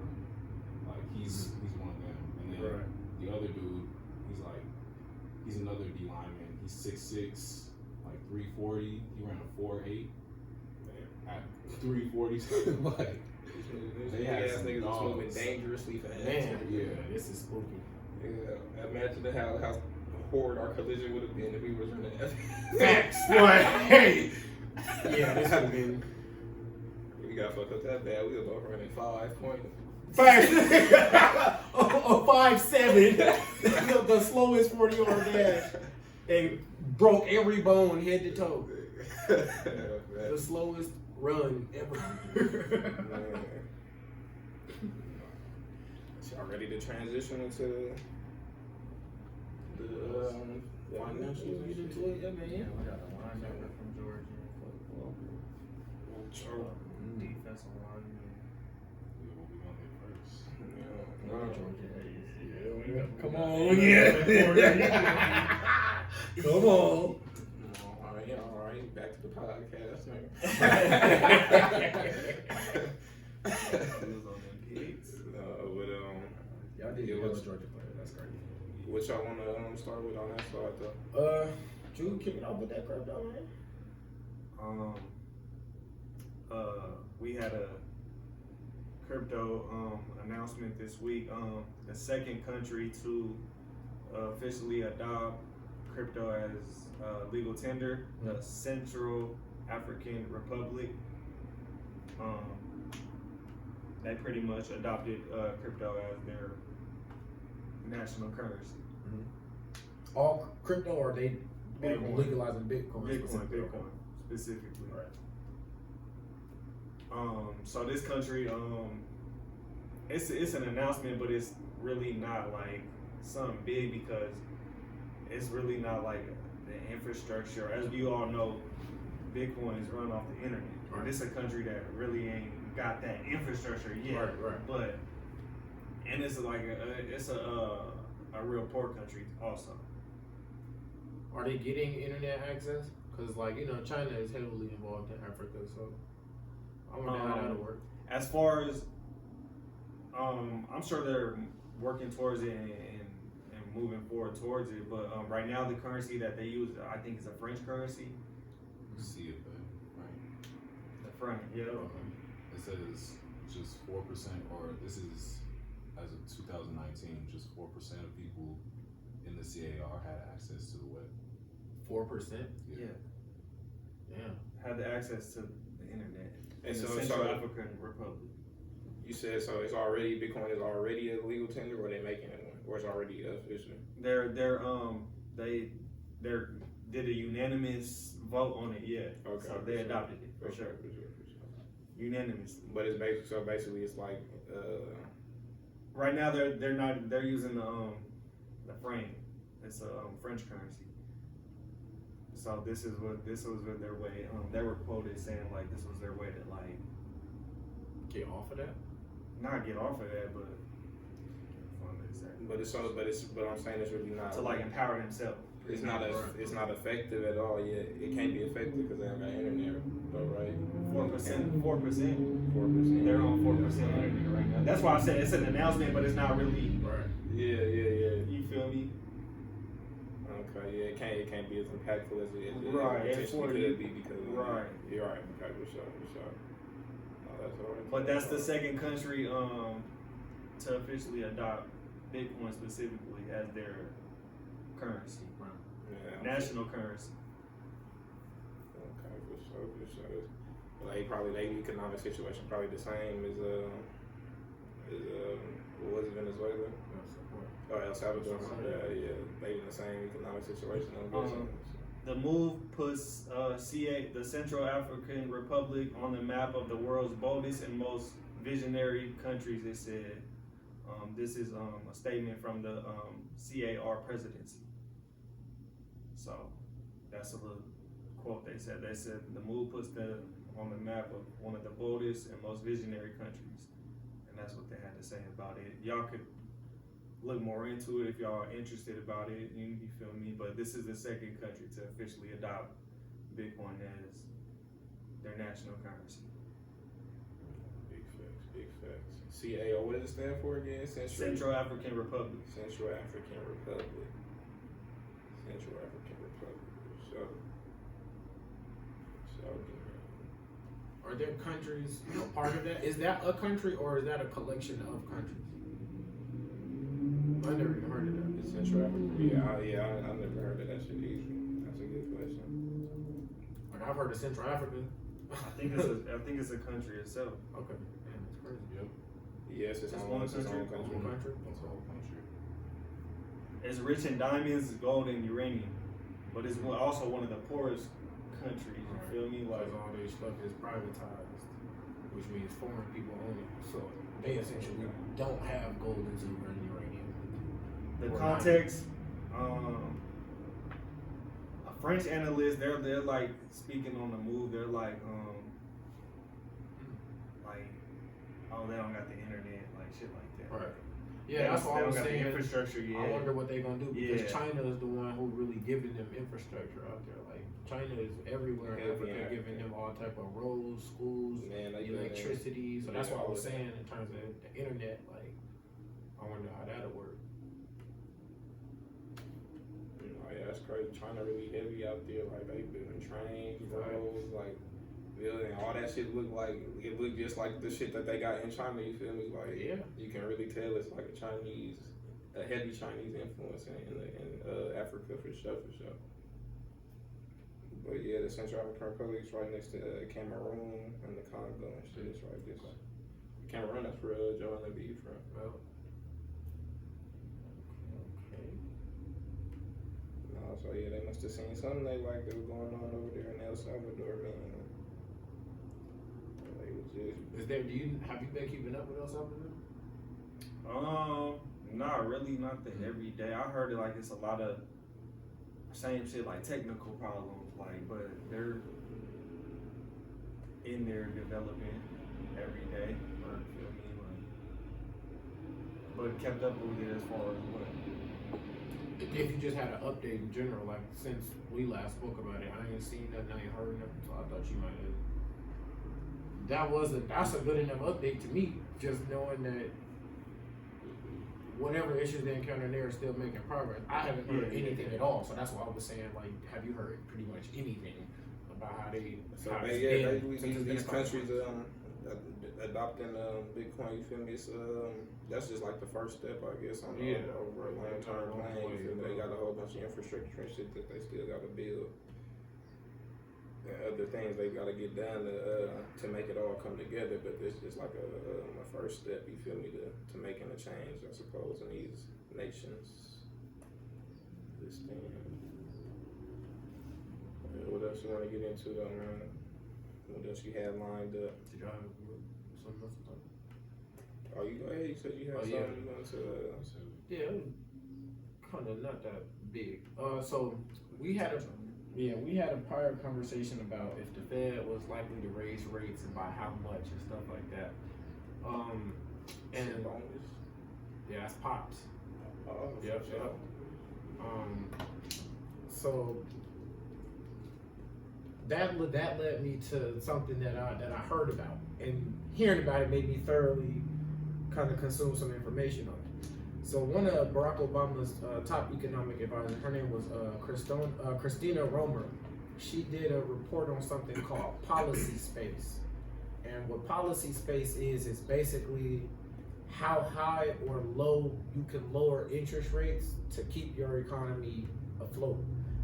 like he's one of them. And then Right. the other dude, he's another D lineman. He's 6'6", like 340. He ran a 4.8 at 340. Like They had ass some niggas was dogs. moving dangerously fast. Man, Yeah. this is spooky. Yeah. Imagine how horrid our collision would have been if we was running F. Facts. What? Hey. Yeah, this would have been. We got fucked up that bad. We were both running 5 points. Facts. a 5.7. the slowest 40-yard dash. They broke every bone head to toe. The slowest run ever. Y'all ready to transition into the financials? Get into it, yeah, man. Yeah, we got a linebacker from Georgia. Defensive lineman. we'll be on here first. Come on, yeah. Come on. All right, back to the podcast, nigga. He was on them pigs. Y'all did Yeah, get what's- a Georgia player. That's crazy. What y'all want to start with on that side, though? Drew, kick it off with that crypto, man. We had a crypto announcement this week. The second country to officially adopt crypto as legal tender, the Central African Republic. They pretty much adopted crypto as their national currency. All crypto, or they Bitcoin. legalizing Bitcoin? Bitcoin specifically. Right. So this country, it's an announcement, but it's really not like something big because it's really not like the infrastructure. As you all know, Bitcoin is run off the internet. Right. And it's a country that really ain't got that infrastructure yet. Right. But and it's like a real poor country also. Are they getting internet access? Because, like, you know, China is heavily involved in Africa, so I wonder how that'll work. As far as, I'm sure they're working towards it and moving forward towards it. But right now, the currency that they use, I think, is a French currency. See it, but right. The franc, yeah. It says just 4%, or this is as of 2019, just 4% of people in the CAR had access to the web. 4%? Yeah. Damn. Had the access to the internet. And In the so Central African Republic. you said so. It's already Bitcoin is already a legal tender, or they making it one, or it's already official. They did a unanimous vote on it. Yeah. Okay. So they adopted it for sure. Unanimously. But it's basically it's like Right now they're using the franc. It's a French currency. So this was their way. They were quoted saying like this was their way to like Get off of that? not get off of that, but but I'm saying it's really not to like empower themselves. It's not effective at all yet. It can't be effective because they don't got internet, though, right? 4%. 4%. They're on 4% internet right now. That's why I said it's an announcement, but it's not really. Right. Yeah. You feel me? Okay, yeah, it can't be as impactful as it Right, potentially could be because right. You're right. Okay, for sure. No, that's all right. But that's the second country to officially adopt Bitcoin specifically as their currency, Yeah. national currency. Okay, for sure. Like probably their economic situation probably the same as what was it, Venezuela? Oh, El Salvador. Yeah, they in the same economic situation. I'm guessing. The move puts the Central African Republic on the map of the world's boldest and most visionary countries, it said. This is a statement from the CAR presidency. So that's a little quote they said. They said the move puts on the map of one of the boldest and most visionary countries. And that's what they had to say about it. Y'all could look more into it if y'all are interested about it, you feel me? But this is the second country to officially adopt Bitcoin as their national currency. Big facts. CAO, what does it stand for again? Central African Republic. Central African Republic. So. Are there countries a part of that? Is that a country or is that a collection of countries? I never even heard of that. The Central Africa. Yeah, I never heard of that shit either. That's a good question. Like I've heard of Central Africa. I think it's a country itself. Okay. Man, that's crazy. Yep. Yes, it's one country. It's a country. That's the whole country. It's rich in diamonds, gold, and uranium, but it's also one of the poorest countries. You feel me? Like all their stuff is privatized, which means foreign people own it. So they essentially don't have gold and silver and uranium. The context, a French analyst, they're like speaking on the move. They're like, oh, they don't got the internet, like shit like that. Right. Yeah, that's what I was saying. Infrastructure, yeah. I wonder what they're gonna do because Yeah. China is the one who really giving them infrastructure out there. Like China is everywhere in Africa, giving them all type of roads, schools, Man, like electricity. So that's what I was saying in terms of the internet. Like, I wonder how that'll work. Oh yeah, that's crazy. China really heavy out there. Like they building trains, roads, like building all that shit look just like the shit that they got in China. You feel me? Like you can really tell it's like a heavy Chinese influence in Africa for sure. But yeah, the Central African Republic is right next to Cameroon and the Congo and shit. It's right this. Cameroon, that's where Joanna B from. Well, okay. No, so yeah, they must have seen something they like that was going on over there in El Salvador, man. They was just. Have you been keeping up with El Salvador? Not really, not the everyday. I heard it like it's a lot of same shit, like technical problems, like, but they're in their development every day. Or feel me, like, but kept up with it as far as what. If you just had an update in general, like since we last spoke about it, I ain't seen nothing, I ain't heard nothing, so I thought you might have. That's a good enough update to me, just knowing that whatever issues they encounter, they're still making progress. I haven't heard anything at all, so that's why I was saying, like, have you heard pretty much anything about how they? These countries adopting Bitcoin. You feel me? That's just like the first step, I guess, on over a long-term plan. You feel me? They got a whole bunch of infrastructure and shit that they still got to build. And other things they got to get done to make it all come together, but this is like a first step, you feel me, to making a change, I suppose, in these nations. This thing. What else you want to get into, though, man? What else you had lined up? Did y'all have something else to talk about? Oh, you go ahead. You said you had something you wanted to. Yeah, it was kind of not that big. So we had a prior conversation about if the Fed was likely to raise rates and by how much and stuff like that. And that's pops. Oh, Yep. So that led me to something that I heard about, and hearing about it made me thoroughly kind of consume some information on it. So one of Barack Obama's top economic advisors, her name was Christina Romer. She did a report on something called policy space. And what policy space is basically how high or low you can lower interest rates to keep your economy afloat.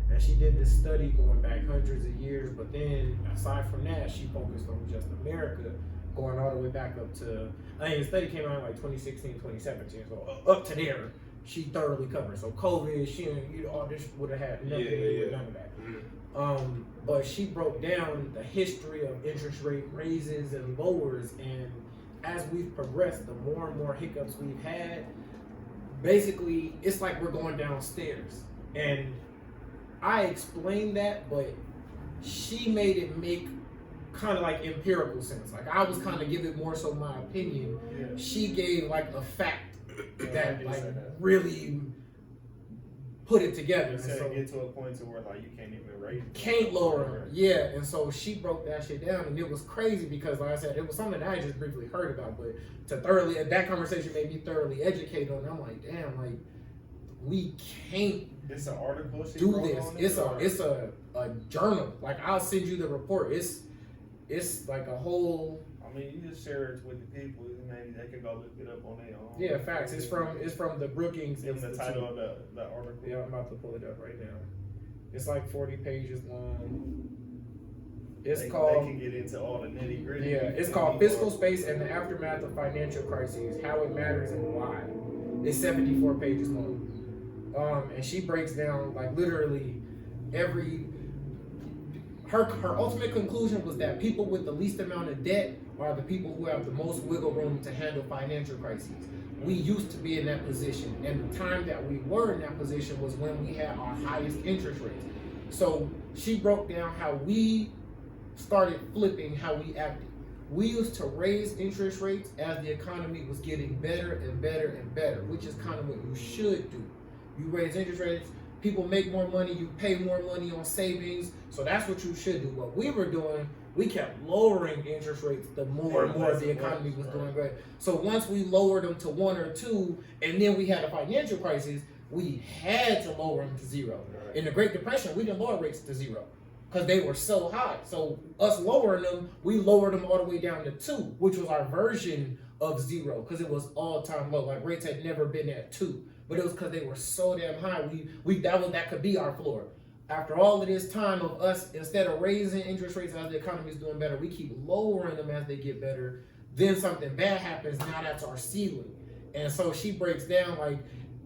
And she did this study going back hundreds of years, but then aside from that, she focused on just America, going all the way back up to, the study came out in like 2016, 2017, so up to there, she thoroughly covered. So COVID, all this would have had nothing to do with none of that. Mm-hmm. But she broke down the history of interest rate raises and lowers, and as we've progressed, the more and more hiccups we've had, basically, it's like we're going downstairs. And I explained that, but she made it make kind of like empirical sense. Like I was kind of giving more so my opinion. Yeah. She gave like a fact that like really put it together. And so get to a point to where like you can't even raise it. Can't lower her. Yeah, and so she broke that shit down, and it was crazy because like I said, it was something that I just briefly heard about, but that conversation made me thoroughly educated on it. I'm like, damn, like we can't It's an article she do wrote this. on it, It's a journal. Like I'll send you the report. It's like a whole. I mean, you just share it with the people, and maybe they can go look it up on their own. Yeah, facts. It's from the Brookings Give them Institute. the title of the article. Yeah, I'm about to pull it up right now. It's like 40 pages long. They can get into all the nitty gritty. Yeah, it's called Fiscal Space and the Aftermath of Financial Crises: How It Matters and Why. It's 74 pages long. And she breaks down like literally her ultimate conclusion was that people with the least amount of debt are the people who have the most wiggle room to handle financial crises. We used to be in that position, and the time that we were in that position was when we had our highest interest rates. So she broke down how we started flipping how we acted. We used to raise interest rates as the economy was getting better and better and better, which is kind of what you should do. You raise interest rates, people make more money, you pay more money on savings, so that's what you should do. What we were doing, we kept lowering interest rates the more and more the economy was doing great. So once we lowered them to 1 or 2, and then we had a financial crisis, we had to lower them to 0. Right. In the Great Depression, we didn't lower rates to 0 because they were so high. So us lowering them, we lowered them all the way down to 2, which was our version of 0 because it was all-time low. Like rates had never been at 2. But it was because they were so damn high. That could be our floor. After all of this time of us, instead of raising interest rates as the economy is doing better, we keep lowering them as they get better. Then something bad happens. Now that's our ceiling. And so she breaks down like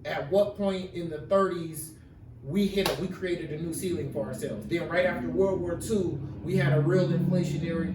at what point in the 30s we created a new ceiling for ourselves. Then right after World War II, we had a real inflationary.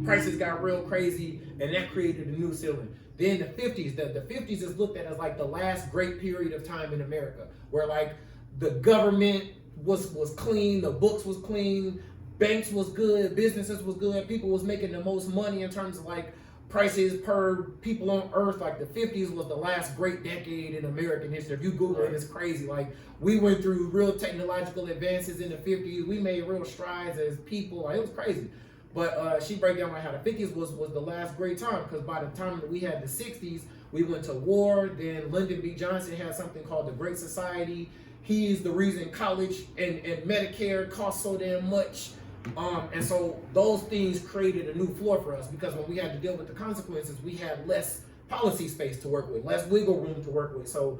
Prices got real crazy, and that created a new ceiling. Then the 50s, the 50s is looked at as like the last great period of time in America, where like the government was clean, the books was clean, banks was good, businesses was good, people was making the most money in terms of like prices per people on earth. Like the 50s was the last great decade in American history. If you Google it, it's crazy. Like we went through real technological advances in the 50s. We made real strides as people. Like, it was crazy. But she break down like how the 50s was the last great time, because by the time that we had the 60s, we went to war. Then Lyndon B. Johnson had something called the Great Society. He's the reason college and Medicare cost so damn much. And so those things created a new floor for us, because when we had to deal with the consequences, we had less policy space to work with, less wiggle room to work with. So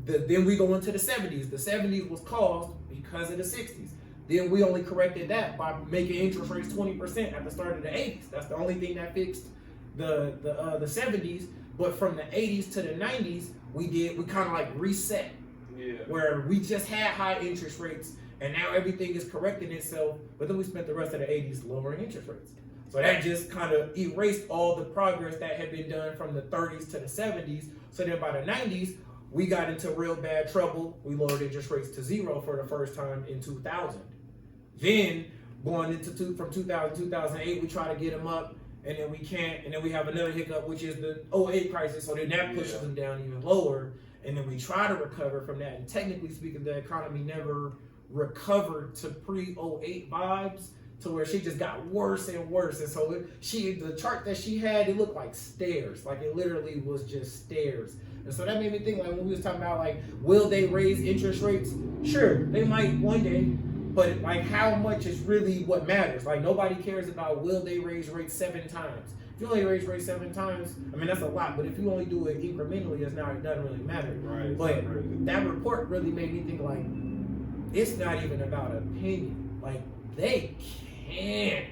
then we go into the 70s. The 70s was caused because of the 60s. Then we only corrected that by making interest rates 20% at the start of the 80s. That's the only thing that fixed the 70s. But from the 80s to the 90s, we kind of like reset. Yeah. Where we just had high interest rates, and now everything is correcting itself. But then we spent the rest of the 80s lowering interest rates. So that just kind of erased all the progress that had been done from the 30s to the 70s. So then by the 90s, we got into real bad trouble. We lowered interest rates to 0 for the first time in 2000. Then going into from 2000 to 2008, we try to get them up, and then we can't. And then we have another hiccup, which is the 08 crisis. So then that pushes them down even lower. And then we try to recover from that. And technically speaking, the economy never recovered to pre-08 vibes to where she just got worse and worse. And so the chart that she had, it looked like stairs. Like it literally was just stairs. And so that made me think, like when we was talking about like, will they raise interest rates? Sure, they might one day, but like how much is really what matters. Like nobody cares about will they raise rates 7 times. If you only raise rates 7 times, I mean that's a lot, but if you only do it incrementally, it doesn't really matter. Right. But that report really made me think like, it's not even about opinion. Like they can't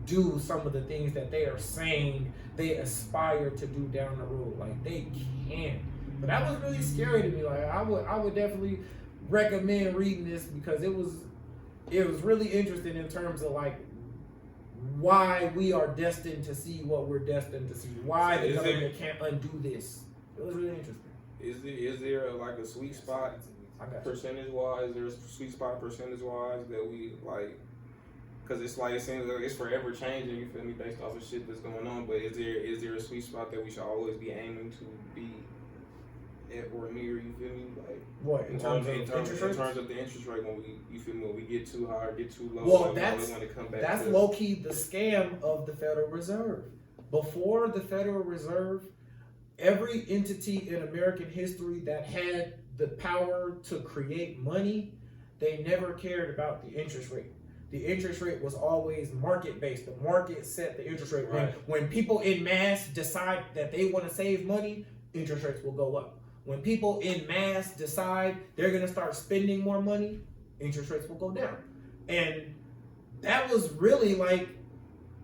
do some of the things that they are saying they aspire to do down the road. Like they can't. But that was really scary to me. Like I would definitely recommend reading this because it was really interesting in terms of like why we are destined to see what we're destined to see. Why the government can't undo this. It was really interesting. Is there like a sweet spot percentage wise? There's a sweet spot percentage wise that we like. Cause it's like it seems like it's forever changing. You feel me? Based off of shit that's going on. But is there a sweet spot that we should always be aiming to be at or near? You feel me? Like what in terms of the interest rate when you feel me? When we get too high or get too low, well, that's low key the scam of the Federal Reserve. Before the Federal Reserve, every entity in American history that had the power to create money, they never cared about the interest rate. The interest rate was always market-based. The market set the interest rate. Right. When people in mass decide that they want to save money, interest rates will go up. When people in mass decide they're going to start spending more money, interest rates will go down. And that was really like,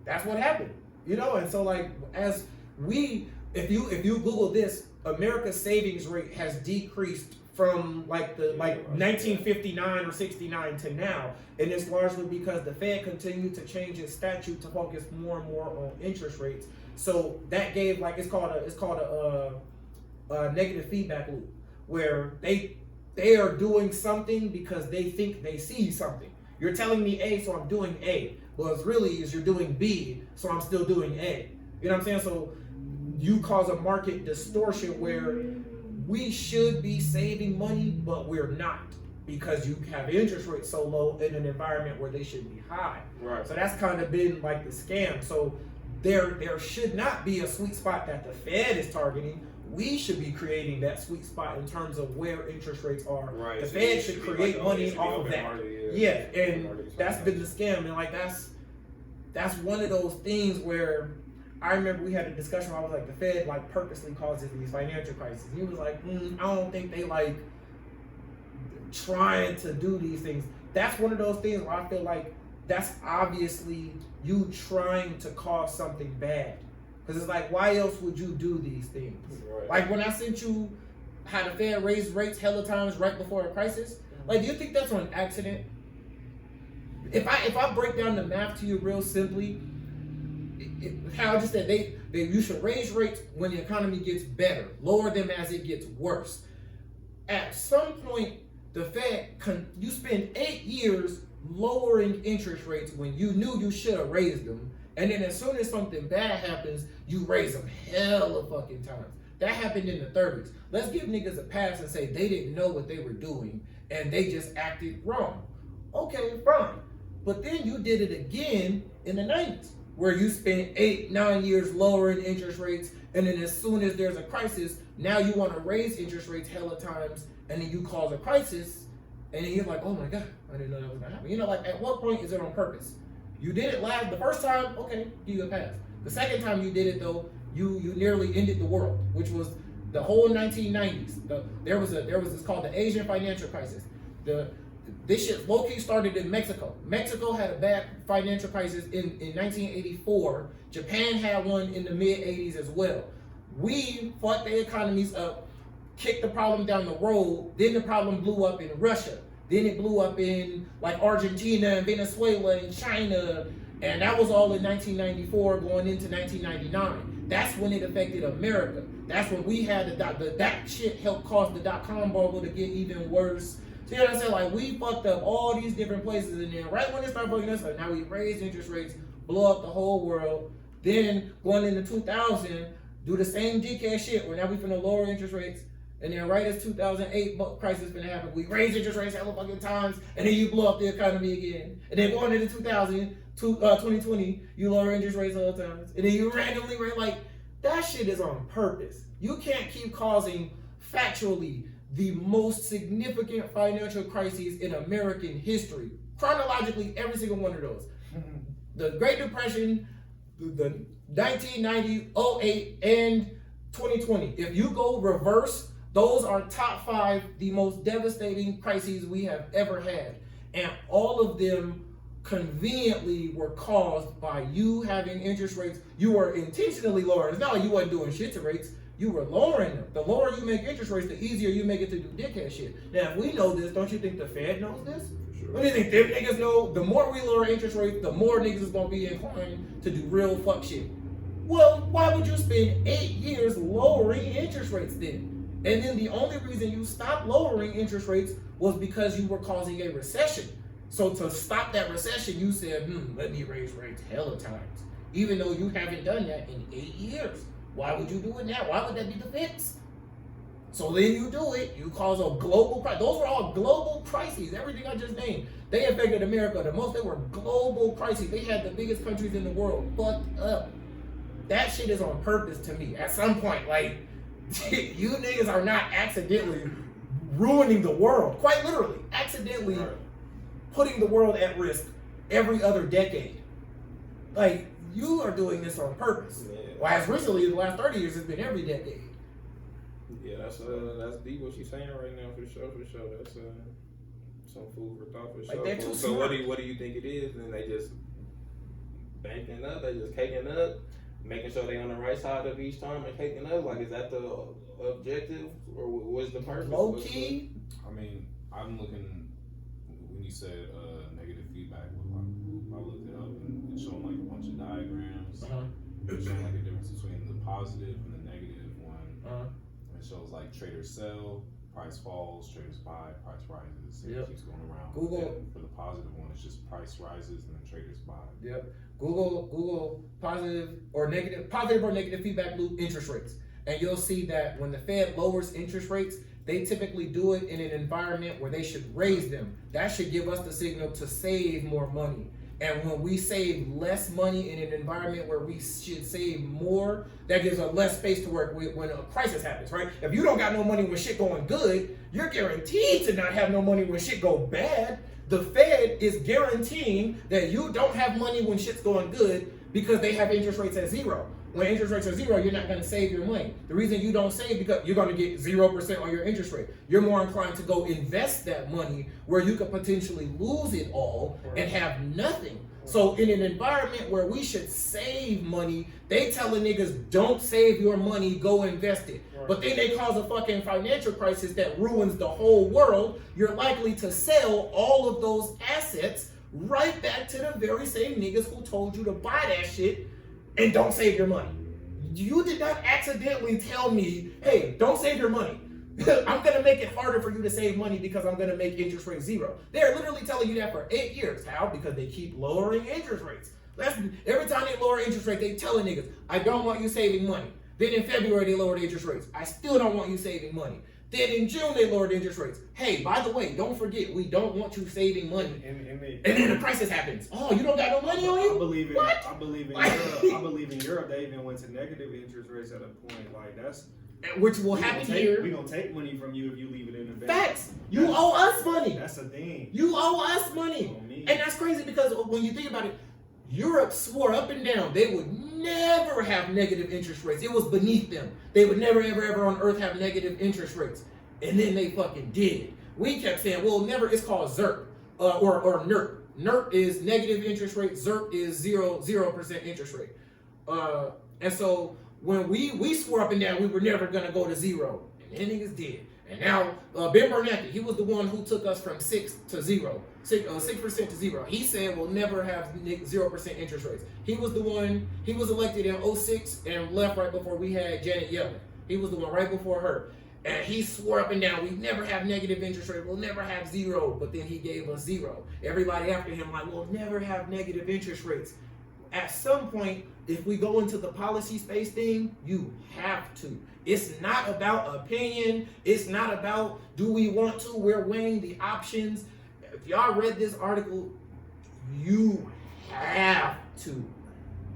that's what happened. You know, and so like if you Google this, America's savings rate has decreased from like 1959 or 69 to now, and it's largely because the Fed continued to change its statute to focus more and more on interest rates. So that gave like it's called a negative feedback loop, where they are doing something because they think they see something. You're telling me A, so I'm doing A. Well, it's really is you're doing B, so I'm still doing A. You know what I'm saying? So you cause a market distortion where we should be saving money, but we're not, because you have interest rates so low in an environment where they should be high. Right. So that's kind of been like the scam. So there should not be a sweet spot that the Fed is targeting. We should be creating that sweet spot in terms of where interest rates are. Right. The So Fed should create like, money off of that. Market, yeah, and that's been the scam. And like that's one of those things where I remember we had a discussion where I was like, the Fed like purposely causes these financial crises. And he was like, I don't think they like trying to do these things. That's one of those things where I feel like that's obviously you trying to cause something bad. Because it's like, why else would you do these things? Right. Like when I sent you how the Fed raised rates hella times right before a crisis, like do you think that's on accident? If I break down the math to you real simply, how I just said you should raise rates when the economy gets better, lower them as it gets worse. At some point, the Fed, you spend 8 years lowering interest rates when you knew you should have raised them, and then as soon as something bad happens, you raise them hella fucking times. That happened in the 30s. Let's give niggas a pass and say they didn't know what they were doing and they just acted wrong. Okay, fine. But then you did it again in the 90s. Where you spent 8-9 years lowering interest rates, and then as soon as there's a crisis, now you want to raise interest rates hella times, and then you cause a crisis, and then you're like, oh my God, I didn't know that was gonna happen. You know, like at what point is it on purpose? You did it the first time, okay, give you a pass. The second time you did it though, you nearly ended the world, which was the whole 1990s. There was this called the Asian financial crisis. This shit low-key started in Mexico. Mexico had a bad financial crisis in 1984. Japan had one in the mid-80s as well. We fucked the economies up, kicked the problem down the road, then the problem blew up in Russia. Then it blew up in like Argentina and Venezuela and China, and that was all in 1994 going into 1999. That's when it affected America. That's when we had that shit helped cause the dot-com bubble to get even worse. See what I'm saying? Like we fucked up all these different places, and then right when it started fucking us up, now we raised interest rates, blow up the whole world. Then going into 2000, do the same dickhead shit where now we finna lower interest rates, And then right as 2008 crisis been happening, we raise interest rates hella fucking times, and then you blow up the economy again. And then going into 2020, you lower interest rates all the times. And then you randomly raise, like, that shit is on purpose. You can't keep causing factually the most significant financial crises in American history. Chronologically, every single one of those. The Great Depression, the 1990, 08, and 2020. If you go reverse, those are top 5 the most devastating crises we have ever had. And all of them conveniently were caused by you having interest rates. You were intentionally lowering. It's not like you wasn't doing shit to rates. You were lowering them. The lower you make interest rates, the easier you make it to do dickhead shit. Now, if we know this, don't you think the Fed knows this? Sure. What do you think them niggas know? The more we lower interest rates, the more niggas is gonna be inclined to do real fuck shit. Well, why would you spend 8 years lowering interest rates then? And then the only reason you stopped lowering interest rates was because you were causing a recession. So to stop that recession, you said, let me raise rates hella times. Even though you haven't done that in 8 years. Why would you do it now? Why would that be the fix? So then you do it, you cause a global crisis. Those were all global crises, everything I just named. They affected America the most. They were global crises. They had the biggest countries in the world fucked up. That shit is on purpose to me. At some point, like, you niggas are not accidentally ruining the world. Quite literally, accidentally putting the world at risk every other decade. Like, you are doing this on purpose. Yeah. Well, as recently, the last 30 years, it's been every decade. Yeah, that's deep what she's saying right now, for sure. That's some food for thought, for Like, sure. they're too So smart. what do you think it is? And they just banking up, they just caking up, making sure they on the right side of each time and caking up. Like, is that the objective, or what's the purpose? Low key. I mean, I'm looking, when you said negative feedback, I looked it up and it's showing like a bunch of diagrams. It's showing like a difference between the positive and the negative one. It shows like traders sell, price falls, traders buy, price rises. It keeps going around. Google. And for the positive one, it's just price rises and then traders buy. Yep. Google positive or negative feedback loop interest rates. And you'll see that when the Fed lowers interest rates, they typically do it in an environment where they should raise them. That should give us the signal to save more money. And when we save less money in an environment where we should save more, that gives us less space to work with when a crisis happens, right? If you don't got no money when shit going good, you're guaranteed to not have no money when shit go bad. The Fed is guaranteeing that you don't have money when shit's going good because they have interest rates at 0. When interest rates are 0, you're not going to save your money. The reason you don't save because you're going to get 0% on your interest rate. You're more inclined to go invest that money where you could potentially lose it all and have nothing. So in an environment where we should save money, they telling niggas don't save your money, go invest it. But then they cause a fucking financial crisis that ruins the whole world. You're likely to sell all of those assets right back to the very same niggas who told you to buy that shit and don't save your money. You did not accidentally tell me, hey, don't save your money. I'm gonna make it harder for you to save money because I'm gonna make interest rates 0. They're literally telling you that for 8 years. How? Because they keep lowering interest rates. Every time they lower interest rates, they telling niggas, I don't want you saving money. Then in February, they lowered interest rates. I still don't want you saving money. Then in June, they lowered interest rates. Hey, by the way, don't forget, we don't want you saving money. And then the crisis happens. Oh, you don't got no money on you? I believe in What? I believe in Europe. I believe in Europe. They even went to negative interest rates at a point. Like that's Which will happen here. We're gonna take money from you if you leave it in the bank. Facts. You owe us money. That's a thing. You owe us money. On me. And that's crazy because when you think about it, Europe swore up and down they would never have negative interest rates. It was beneath them. They would never, ever, ever on earth have negative interest rates. And then they fucking did it. We kept saying, well, never, it's called ZERP or NERP. NERP is negative interest rate, ZERP is 0% interest rate. And so when we swore up and down we were never gonna go to 0. And then niggas did. And now Ben Bernanke, he was the one who took us from 6 to 0. 6% to 0. He said we'll never have 0% interest rates. He was the one, he was elected in 06 and left right before we had Janet Yellen. He was the one right before her. And he swore up and down, we never have negative interest rate, we'll never have 0, but then he gave us 0. Everybody after him like, we'll never have negative interest rates. At some point, if we go into the policy space thing, you have to. It's not about opinion. It's not about do we want to. We're weighing the options. If y'all read this article, you have to.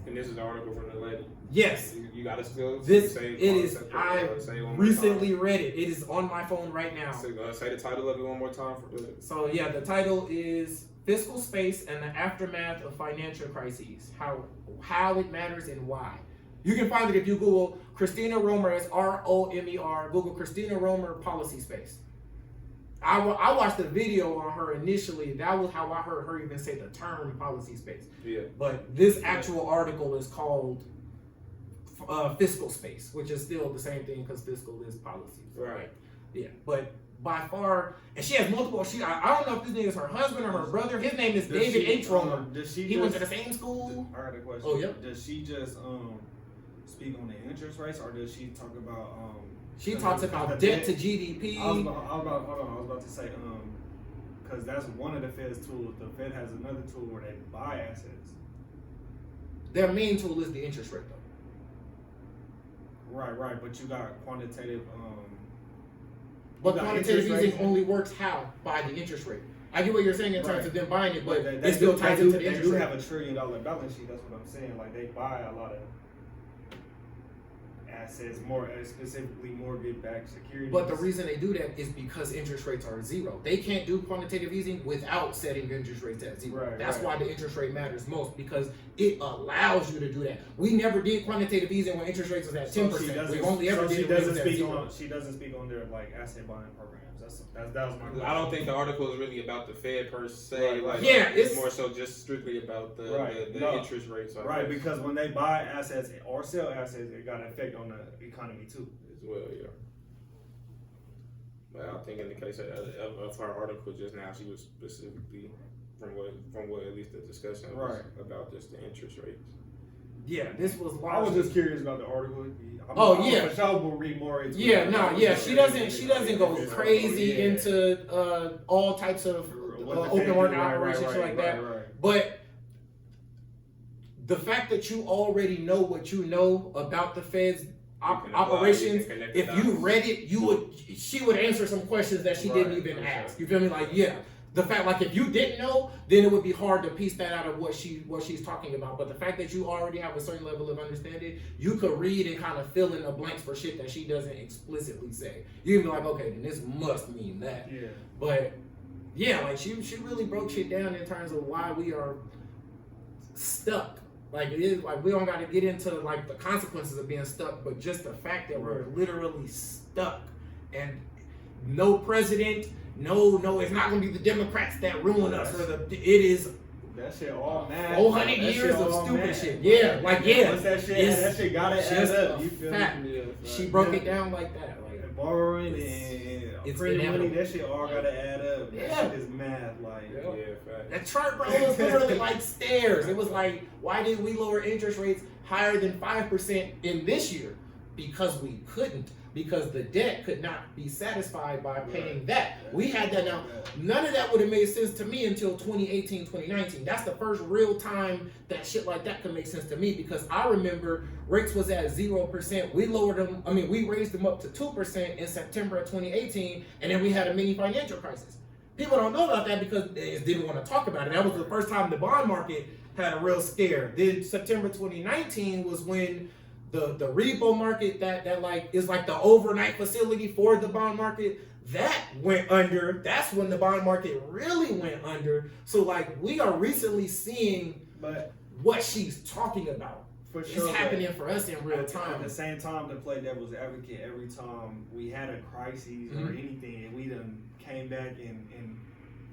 And this is the article from the lady. Yes. You gotta still This say it is. I say it one more recently time. read it. It is on my phone right now. Say the title of it one more time for the. So yeah, the title is "Fiscal Space and the Aftermath of Financial Crises: How it Matters and Why." You can find it if you Google Christina Romer as ROMER. Google Christina Romer policy space. I watched the video on her initially. That was how I heard her even say the term policy space. Yeah. But this actual article is called fiscal space, which is still the same thing because fiscal is policy. Right. Yeah. But by far, and she has multiple. I don't know if this nigga is her husband or her brother. His name is David H. Romer. He went to the same school. I heard a question. Oh, yep. Does she just speak on the interest rates, or does she talk about She talks about debt to GDP. I was about to say because that's one of the Fed's tools. The Fed has another tool where they buy assets. Their main tool is the interest rate, though. Right. But you got quantitative. But you got quantitative interest easing rates. only works how? By the interest rate. I get what you're saying in terms of them buying it, but they it still ties into the They interest do rate. have a $1 trillion balance sheet. That's what I'm saying. Like they buy a lot of assets, more specifically mortgage-backed securities. But the reason they do that is because interest rates are zero. They can't do quantitative easing without setting interest rates at zero. Right, That's right. why the interest rate matters most, because it allows you to do that. We never did quantitative easing when interest rates was at 10%. We only ever did it when it was at zero. She doesn't speak on their like asset buying programs. That was my question. I don't think the article is really about the Fed per se. Right. Like, Yeah, it's it's more so just strictly about the No. interest rates. I Right, guess, because when they buy assets or sell assets, it got an effect on the economy too. as well, yeah. But I think in the case of her article just now, she was specifically from what at least the discussion was Right. about just the interest rates. Yeah, this was I was just curious about the article. Yeah. For sure we'll read more into Yeah, it. no, yeah, she doesn't go crazy into all types of open market operations, shit like that. Right. But the fact that you already know what you know about the Fed's operations, if you read it, she would answer some questions that she didn't even ask. You feel me? Like, yeah. The fact, like, if you didn't know, then it would be hard to piece that out of what she's talking about. But the fact that you already have a certain level of understanding, you could read and kind of fill in the blanks for shit that she doesn't explicitly say. You can be like, okay, then this must mean that. Yeah. But yeah, like she really broke shit down in terms of why we are stuck. Like it is like we don't got to get into like the consequences of being stuck, but just the fact that we're literally stuck and no president. No, it's not gonna be the Democrats that ruin us, or it is that shit all mad. 400 years of stupid shit. Yeah, like yeah, Once that shit gotta add just up. a You feel fact. me? She broke it down like that. Like And borrowing it's and printing money, inevitable. that shit all gotta add up. That Yeah. shit is math. Like Yeah, fact. that chart, bro, was literally like stairs. It was like, why did we lower interest rates higher than 5% in this year? Because we couldn't. Because the debt could not be satisfied by paying that. We had that now. None of that would have made sense to me until 2018, 2019. That's the first real time that shit like that could make sense to me, because I remember rates was at 0%. We lowered them, we raised them up to 2% in September of 2018, and then we had a mini financial crisis. People don't know about that because they just didn't want to talk about it. That was the first time the bond market had a real scare. Then September 2019 was when the repo market that like is like the overnight facility for the bond market, that went under. That's when the bond market really went under. So like we are recently seeing what she's talking about. for sure, It's happening for us in real At time. the same time, to play devil's advocate, every time we had a crisis or anything, and we done came back and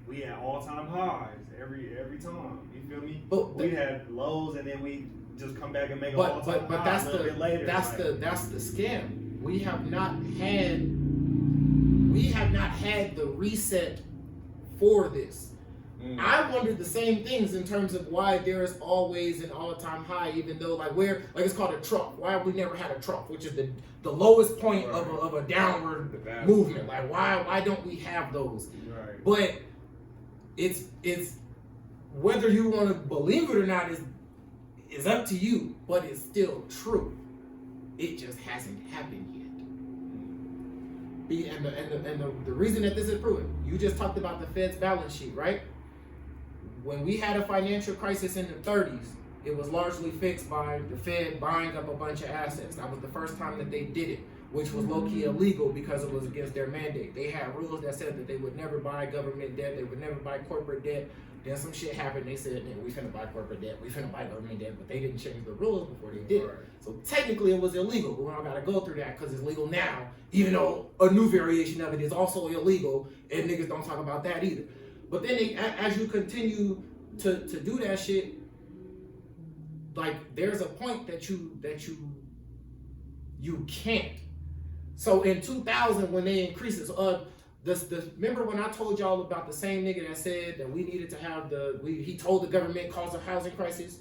we had all-time highs every time. You feel me? But we had lows, and then we just come back and make an But all-time high that's a little bit later. that's the scam. We have not had the reset for this. I wondered the same things in terms of why there is always an all-time high, even though like it's called a trough. Why have we never had a trough, which is the lowest point of a downward movement? Like why don't we have those? Right. is up to you, but it's still true. It just hasn't happened yet. And the reason that this is proven, you just talked about the Fed's balance sheet, right? When we had a financial crisis in the 30s, it was largely fixed by the Fed buying up a bunch of assets. That was the first time that they did it, which was low-key illegal because it was against their mandate. They had rules that said that they would never buy government debt, they would never buy corporate debt. Then some shit happened, they said, we finna buy corporate debt, we finna buy government debt, but they didn't change the rules before they did it. So technically it was illegal, but we don't gotta go through that because it's legal now, even though a new variation of it is also illegal, and niggas don't talk about that either. But then as you continue to do that shit, like there's a point that you can't. So in 2000, when they increased it, remember when I told y'all about the same nigga that said that we needed to have he told the government caused a housing crisis?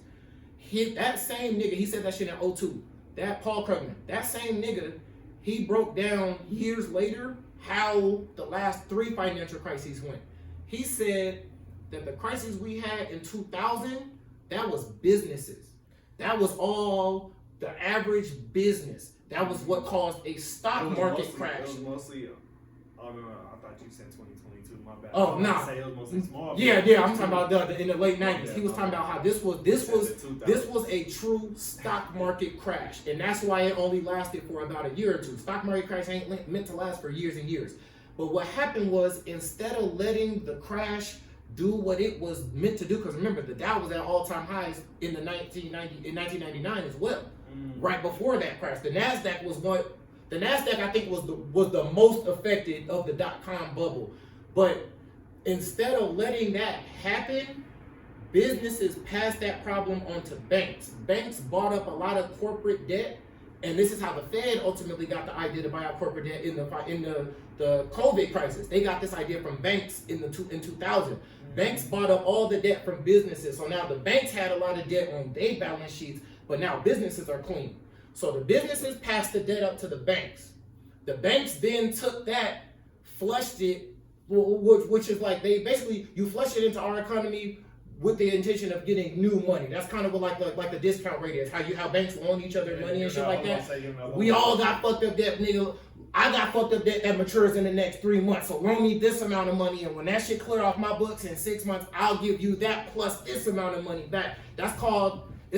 That same nigga, he said that shit in 2002. That Paul Krugman, that same nigga, he broke down years later how the last 3 financial crises went. He said that the crisis we had in 2000, that was businesses. That was all the average business. That was what caused a stock market crash. It was mostly, oh no, I thought you said 2022, my bad. Oh, no. Say it was mostly small. Yeah, I'm talking about in the late 90s. He was talking about how this was a true stock market crash. And that's why it only lasted for about a year or two. Stock market crash ain't meant to last for years and years. But what happened was, instead of letting the crash do what it was meant to do, because remember, the Dow was at all-time highs in 1999 as well. Right before that crash, the Nasdaq I think was the most affected of the dot-com bubble. But instead of letting that happen, businesses passed that problem on to banks. Banks bought up a lot of corporate debt, and this is how the Fed ultimately got the idea to buy out corporate debt in the COVID crisis. They got this idea from banks in 2000. Banks bought up all the debt from businesses, so now the banks had a lot of debt on their balance sheets, but now businesses are clean. So the businesses passed the debt up to the banks. The banks then took that, flushed it, which is like you flush it into our economy with the intention of getting new money. That's kind of what like the discount rate is. How banks loan each other money and shit like that. We all got fucked up debt, nigga. I got fucked up debt that matures in the next 3 months. So loan me this amount of money, and when that shit clear off my books in 6 months, I'll give you that plus this amount of money back. It's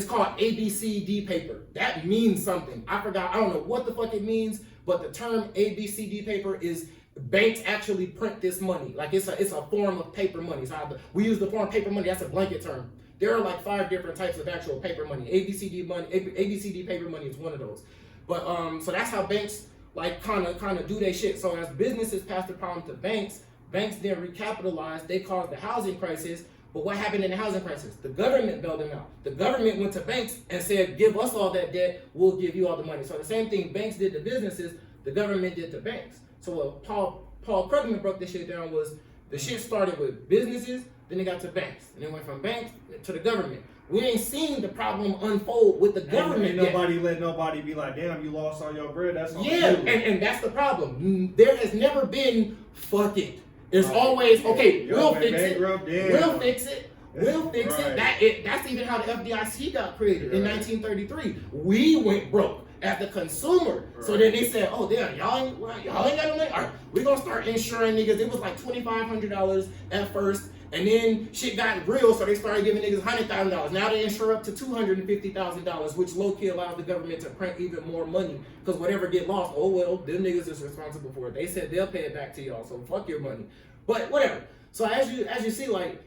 called ABCD paper. That means something. I don't know what the fuck it means, but the term ABCD paper is banks actually print this money. Like it's a form of paper money. So we use the form paper money, that's a blanket term. There are like 5 different types of actual paper money. ABCD paper money is one of those. But so that's how banks like kind of do their shit. So as businesses pass the problem to banks then recapitalized, they caused the housing crisis. But what happened in the housing crisis? The government bailed them out. The government went to banks and said, give us all that debt, we'll give you all the money. So the same thing banks did to businesses, the government did to banks. So what Paul Krugman broke this shit down was, the shit started with businesses, then it got to banks. And it went from banks to the government. We ain't seen the problem unfold with the government yet. Let nobody be like, damn, you lost all your bread, that's on you. And that's the problem. There has never been, fuck it. There's always, okay, we'll fix it. We'll fix it. We'll fix it. That's even how the FDIC got created in 1933. We went broke as the consumer. So then they said, oh damn, y'all ain't got no money. All right, we're gonna start insuring niggas. It was like $2,500 at first, and then shit got real, so they started giving niggas $100,000. Now they insure up to $250,000, which low-key allows the government to print even more money. Because whatever get lost, oh well, them niggas is responsible for it. They said they'll pay it back to y'all, so fuck your money. But whatever. So as you see, like,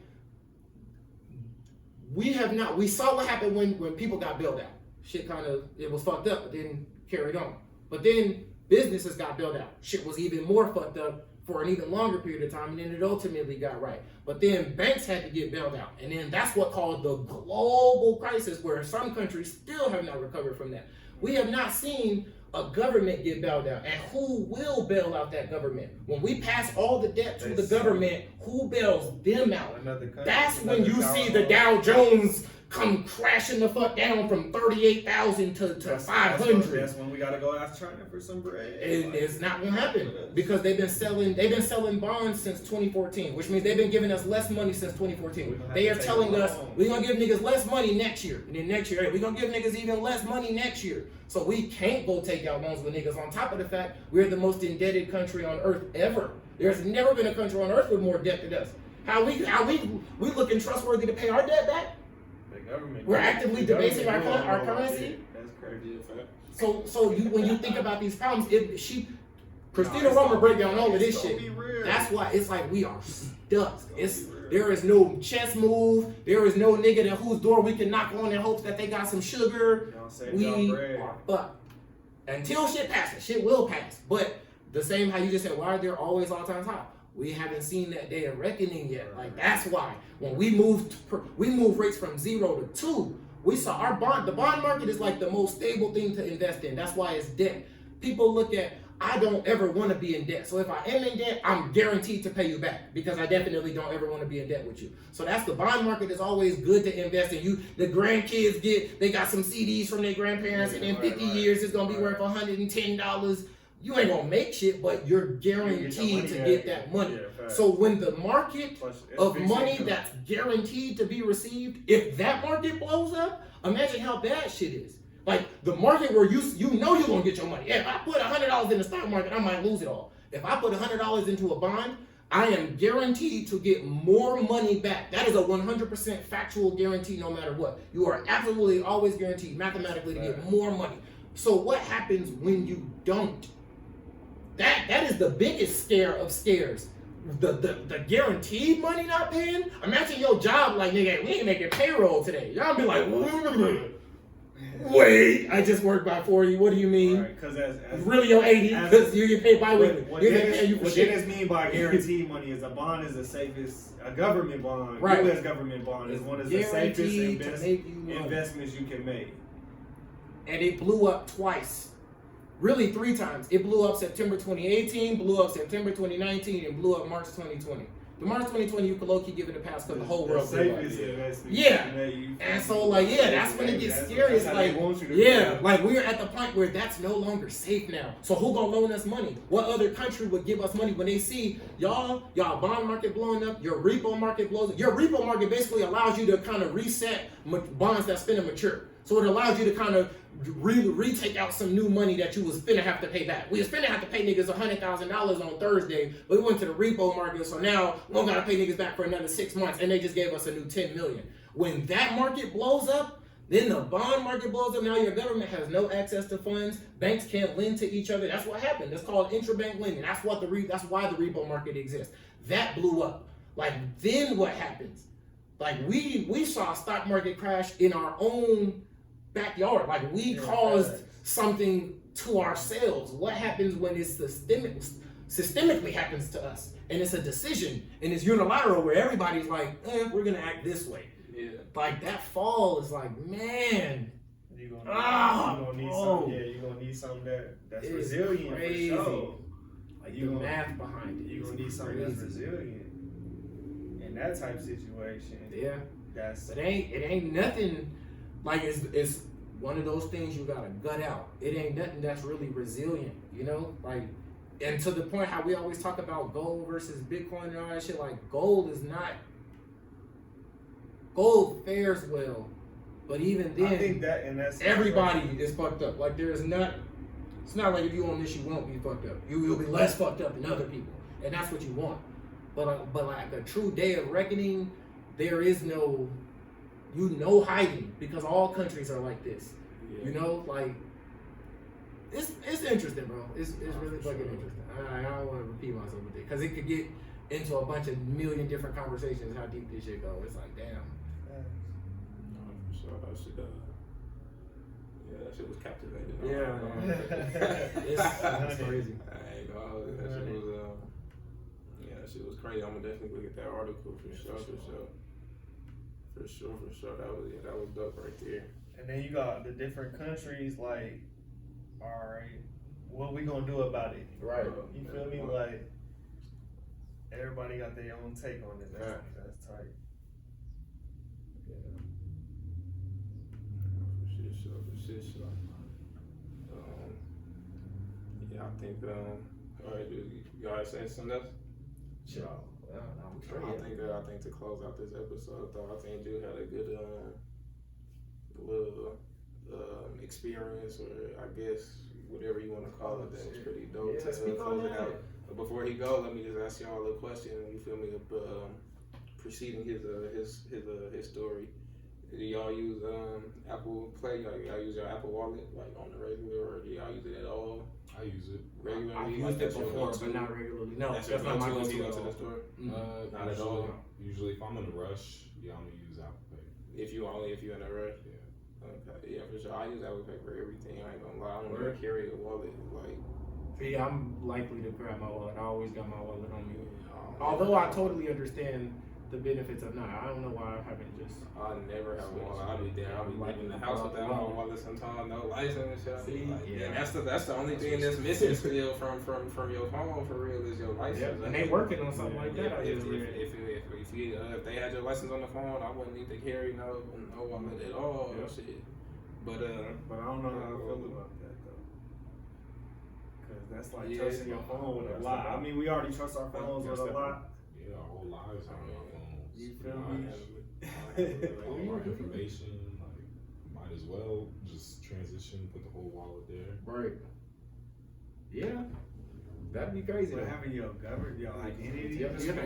we saw what happened when people got bailed out. Shit it was fucked up, but then carried on. But then businesses got bailed out. Shit was even more fucked up for an even longer period of time, and then it ultimately got right. But then banks had to get bailed out, and then that's what caused the global crisis, where some countries still have not recovered from that. We have not seen a government get bailed out, and who will bail out that government? When we pass all the debt to the government, who bails them out? That's when you see the Dow Jones come crashing the fuck down from 38,000 to 500. That's when we gotta go ask China for some bread. And it's not gonna happen because they've been selling bonds since 2014, which means they've been giving us less money since 2014. They are telling us we're gonna give niggas less money next year, and then next year, hey, we're gonna give niggas even less money next year. So we can't go take out loans with niggas. On top of the fact we're the most indebted country on earth ever. There's never been a country on earth with more debt than us. How we looking trustworthy to pay our debt back? The government. We're actively debasing our currency. That's crazy. So when you think about these problems, Christina Romer break down all of this shit. That's why it's like we are stuck. There is no chess move. There is no nigga that whose door we can knock on in hopes that they got some sugar. We are fucked. Until shit passes, shit will pass. But the same how you just said, why are there always all time high? We haven't seen that day of reckoning yet. Like that's why when we move rates from 0 to 2, we saw the bond market is like the most stable thing to invest in. That's why it's debt. People look at, I don't ever want to be in debt. So if I am in debt, I'm guaranteed to pay you back because I definitely don't ever want to be in debt with you. So that's the bond market is always good to invest in. The grandkids they got some CDs from their grandparents, and in 50 years it's gonna be worth $110. You ain't gonna make shit, but you're guaranteed to get that money. So when the market of money that's guaranteed to be received, if that market blows up, imagine how bad shit is. Like the market where you know you're gonna get your money. If I put $100 in the stock market, I might lose it all. If I put $100 into a bond, I am guaranteed to get more money back. That is a 100% factual guarantee no matter what. You are absolutely always guaranteed mathematically to get more money. So what happens when you don't? That is the biggest scare of scares. The guaranteed money not paying. Imagine your job like, nigga, we ain't making payroll today. Y'all be like, wait, I just worked by 40. What do you mean? Because as really your 80 because you get paid bi-weekly. What Dennis mean by guaranteed money is a bond is the safest. A government bond, right. U.S. government bond is one of the safest investments you can make. And it blew up twice. Really 3 times. It blew up September 2018, blew up September 2019, and blew up March 2020. The March 2020 you can low-key give it a pass because the whole world blew up. Yeah. And so like, that's when it gets scary. It's like, like we're at the point where that's no longer safe now. So who gonna loan us money? What other country would give us money when they see y'all bond market blowing up, your repo market blows up? Your repo market basically allows you to kind of reset bonds that's finna mature. So it allows you to kind of retake out some new money that you was finna have to pay back. We was finna have to pay niggas $100,000 on Thursday, but we went to the repo market, so now we don't gotta pay niggas back for another 6 months, and they just gave us a new $10 million. When that market blows up, then the bond market blows up. Now your government has no access to funds. Banks can't lend to each other. That's what happened. That's called intrabank lending. That's why the repo market exists. That blew up. Like then what happens? Like we saw a stock market crash in our own backyard. Like we caused something to ourselves. What happens when it's systemically happens to us and it's a decision and it's unilateral where everybody's like, we're gonna act this way. Yeah. Like that fall is like, man. You're gonna need something that's resilient crazy. For sure. Like the math behind it. You're gonna need something that's resilient in that type of situation. Yeah. It ain't nothing. Like it's one of those things you gotta gut out. It ain't nothing that's really resilient, you know? Like, and to the point how we always talk about gold versus Bitcoin and all that shit, like gold fares well, but even then, I think that's everybody is fucked up. Like it's not like if you own this, you won't be fucked up. You'll be less fucked up than other people, and that's what you want. But like a true day of reckoning, there is no hiding because all countries are like this. Yeah. You know, like it's interesting, bro. It's really fucking interesting. I don't want to repeat myself with it because it could get into a bunch of million different conversations how deep this shit go. It's like, damn. That shit was captivating. It's crazy. That shit was crazy. I'm gonna definitely look at that article for sure. That was dope right there. And then you got the different countries like, all right, what we gonna do about it? Right. You feel me? Like everybody got their own take on it. That's tight. For sure. Yeah, I think. All right, you guys say something else? Sure. I'm straight. I think to close out this episode, though, I think you had a good little experience, or I guess whatever you want to call it. That was pretty dope. Yeah, to speak on close it that. out. But before he go, let me just ask y'all a question. You feel me? Preceding his story. Do y'all use Apple Play? Y'all use your Apple Wallet like on the regular, or do y'all use it at all? I use it Regularly? I've Like, used it that's your before, go-to? but not regularly. No, That's that's your not my go-to when you go-to. go to the store. Mm. Not at all. Usually, if I'm in a rush, yeah, I'm gonna use Apple Pay. If you're in a rush. Yeah. Okay, yeah, for sure. I use Apple Pay for everything. I ain't gonna lie. I don't really carry a wallet. Like, See, I'm likely to grab my wallet. I always got my wallet on me. um, Although I totally understand the benefits of not. I don't know why I haven't just. I never have a wallet. I'll be there. I'll be leaving the house without my wallet sometimes. No license and shit. See, Like, yeah. that's the only thing that's missing still from your phone for real is your license. Yep. And they working on something like that. If they had your license on the phone, I wouldn't need to carry no wallet at all. Yep. Shit. But I don't know how I feel about that though. Cause that's like Yeah, trusting your phone with a that's lot. the- I mean, we already trust our phones with a lot. Yeah, our whole lives are on our phones. You feel know, me? all our information, like, might as well just transition, put the whole wallet there. Right. Yeah. That'd be crazy. But though. having your identity.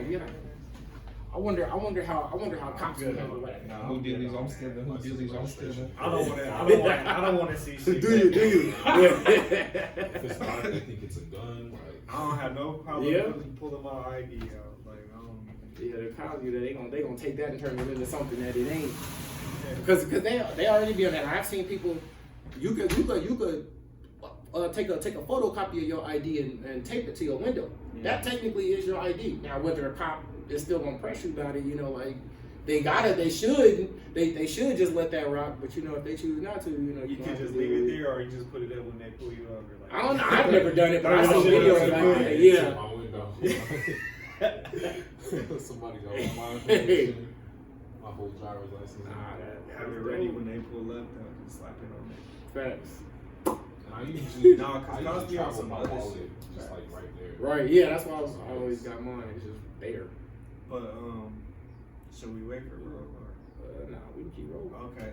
Yeah. I wonder how cops would handle that. Nah, Who did these? I'm stealing. Who did these? I'm stealing. I don't want to see shit. Do you? If it's not, they think it's a gun. Like, I don't have no problem Yeah. pulling my ID out. Like, I don't. Yeah, the cops, they gonna take that and turn it into something that it ain't. Because they already be on that. I've seen people. You could take a photocopy of your ID and tape it to your window. Yeah. That technically is your ID. Now whether a cop is still gonna press you about it, like they should just let that rock. But if they choose not to, You can have to just deal leave it with there, or you just put it up when they pull you over. Like, I don't know. I've never done it, but I've Throw seen that shit videos up like to that. the Yeah. my window. Somebody got my information, my whole driver's license. have it ready when they pull up. Just slap it on there. Facts. And I usually, No, 'cause I cops usually be on travel some my other wallet shit. just like right there. Right. Yeah. That's why I always got mine. It's just there. But should we wait for real? Nah, we can keep rolling. Okay.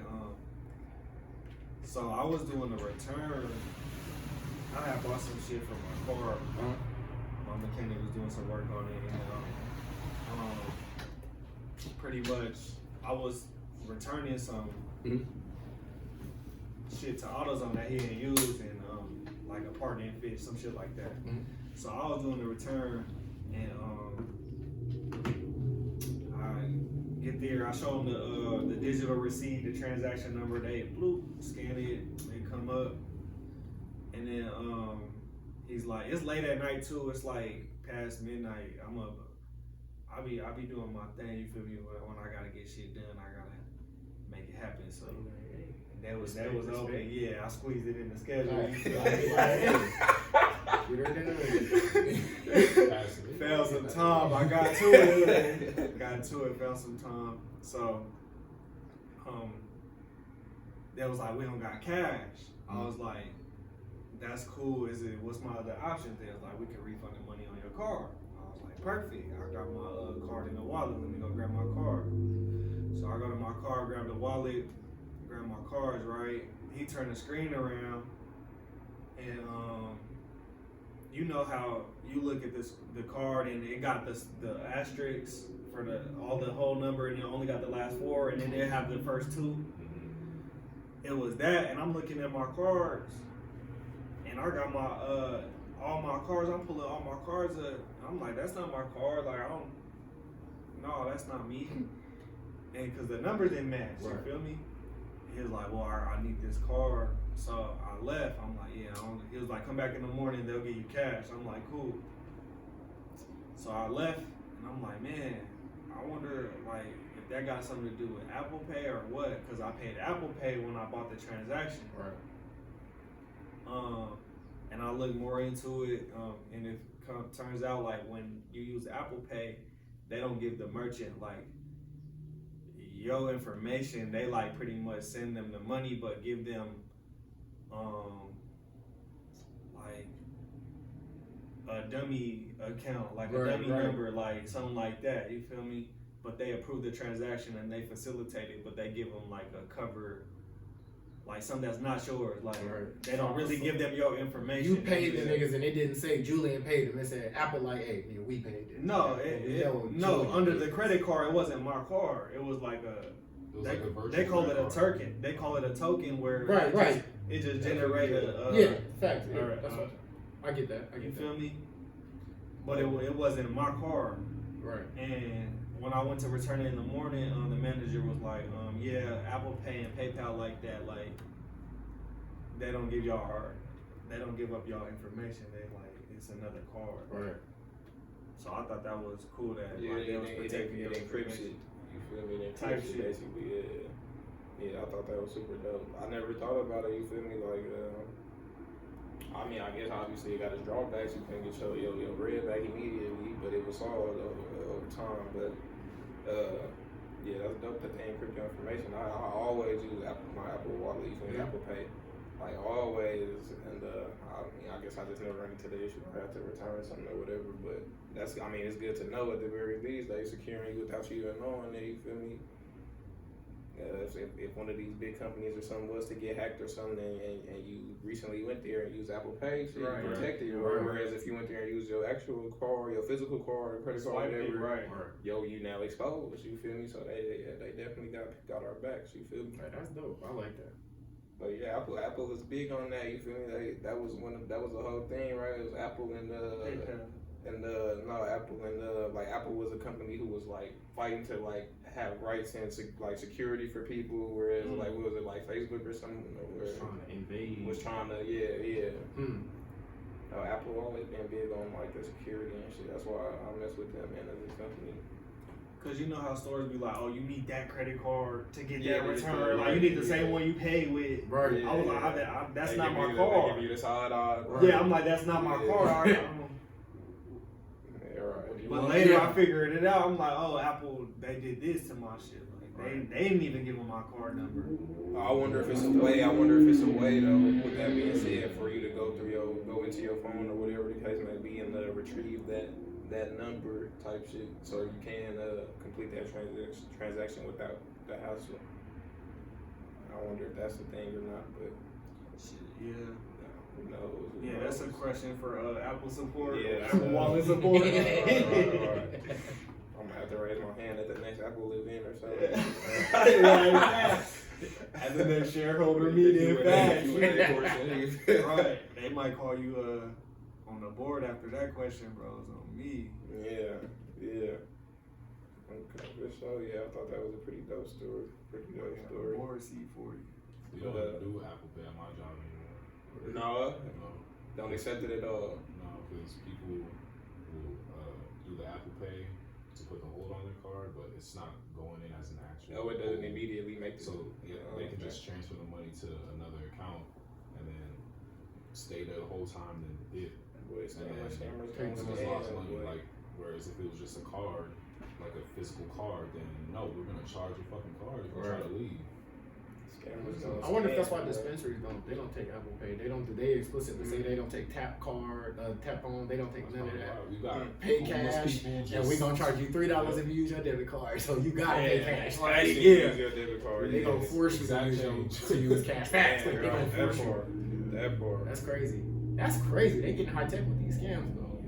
So I was doing a return. I had bought some shit from my car. My mechanic was doing some work on it, and pretty much I was returning some shit to AutoZone that he didn't use, and like a part didn't fit, some shit like that. So I was doing the return, and I get there, I show him the digital receipt, the transaction number, they bloop, scan it, they come up, and then he's like, it's late at night too, it's like past midnight, I'm up, I be doing my thing, you feel me, when I gotta get shit done, I gotta make it happen, so that was open, yeah, I squeezed it in the schedule, you feel me? Found some time. I got to it. Found some time. So, they was like, we don't got cash. I was like, that's cool. What's my other options? They was like, we can refund the money on your card. I was like, perfect. I got my card in the wallet. Let me go grab my card. So I go to my car, grab the wallet, grab my cards. Right. He turned the screen around, and you know how you look at the card and it got the asterisk for the whole number, and it only got the last four, and then they have the first two. It was that, and I'm looking at my cards, and I got my all my cards. I'm pulling all my cards up. I'm like, that's not my card. Like, no, that's not me. And because the numbers didn't match, you feel me? He was like, well, I need this card. So I left. I'm like, yeah. He was like, come back in the morning, they'll give you cash. I'm like, cool. So I left, and I'm like, man, I wonder like if that got something to do with Apple Pay or what? Because I paid Apple Pay when I bought the transaction. Right. And I looked more into it, and it turns out like when you use Apple Pay, they don't give the merchant like your information, they like pretty much send them the money, but give them like a dummy account, like a dummy number, like something like that. You feel me? But they approve the transaction and they facilitate it, but they give them like a cover, like something that's not yours. Like they don't really give them your information. You paid the niggas and it didn't say Julian paid them. It said Apple like, hey, yeah, we paid it. No, under the credit card, it wasn't my card. It was like they call it a token. They call it a token where it just generated. Facts. That's what I get that. You feel me? But it wasn't my card. Right. And when I went to return it in the morning, the manager was like, yeah, Apple Pay and PayPal like that, like they don't give they don't give up y'all information. They like it's another card. Right. So I thought that was cool that Yeah, like, they was protecting it your encrypts it. information. You feel me? It Type encrypts it shit. basically. Yeah, I thought that was super dope. I never thought about it. You feel me? Like, I mean, I guess obviously it got its drawbacks. You couldn't get your bread back immediately, but it was solved over time. But yeah, that's dope that they encrypt your information. I always use my Apple Wallet, using Apple Pay, like always. And I mean, I guess I just never run into the issue. I have to return something or whatever. But it's good to know at the very least they securing you without you even knowing it. You feel me? If one of these big companies or something was to get hacked or something, and you recently went there and used Apple Pay, so you protected you. Whereas if you went there and used your actual card, your physical card, or credit card, whatever, you now exposed. You feel me? So they definitely got our backs. You feel me? Right, that's dope. I like that. But yeah, Apple was big on that. You feel me? That was the whole thing, right? It was Apple and Apple was a company who was like fighting to like have rights and like security for people, whereas like what was it, like Facebook or something, Was trying to invade. Apple always been big on like the security and shit. That's why I mess with them and as a company. Cause you know how stores be like, oh, you need that credit card to get that return. Like you need the same one you paid with. Right. I was like, that's not my They card. give you the side eye. Yeah, I'm like, that's not my card. But later I figured it out. I'm like, oh, Apple, they did this to my shit. Like they didn't even give them my card number. I wonder if it's a way. though. With that being said, for you to go into your phone or whatever the case may be, and retrieve that number type shit, so you can complete that transaction without the hassle. I wonder if that's the thing or not, but Yeah. who knows? Yeah, that's a question for Apple support. Yeah, Apple Wallet support. Right. I'm gonna have to raise my hand at the next Apple event or something. At the next shareholder meeting, facts. Right. Right. They might call you on the board after that question, bro. It's on me. Yeah. Okay, good show. Yeah, I thought that was a pretty dope story. Board C40. We don't do Apple Pay at my job anymore. No, No, don't accept it at all. because people will do the Apple Pay to put the hold on their card, but it's not going in as an actual. No, it doesn't hold. immediately make the. So they can just transfer the money to another account and then stay there the whole time and dip. Boy, scammers It's lost money. Like, whereas if it was just a card, like a physical card, then no, we're gonna charge your fucking card if you try to leave. I wonder if that's why dispensaries don't take Apple Pay. They explicitly say they don't take tap card, tap phone. They don't take none of that. We got Pay cash, and we gonna charge you $3 if you use your debit card. So you gotta pay cash. Use your debit card. They gonna force you to use cash. Facts. They gonna force you. That part. That's crazy. They getting high tech with these scams though.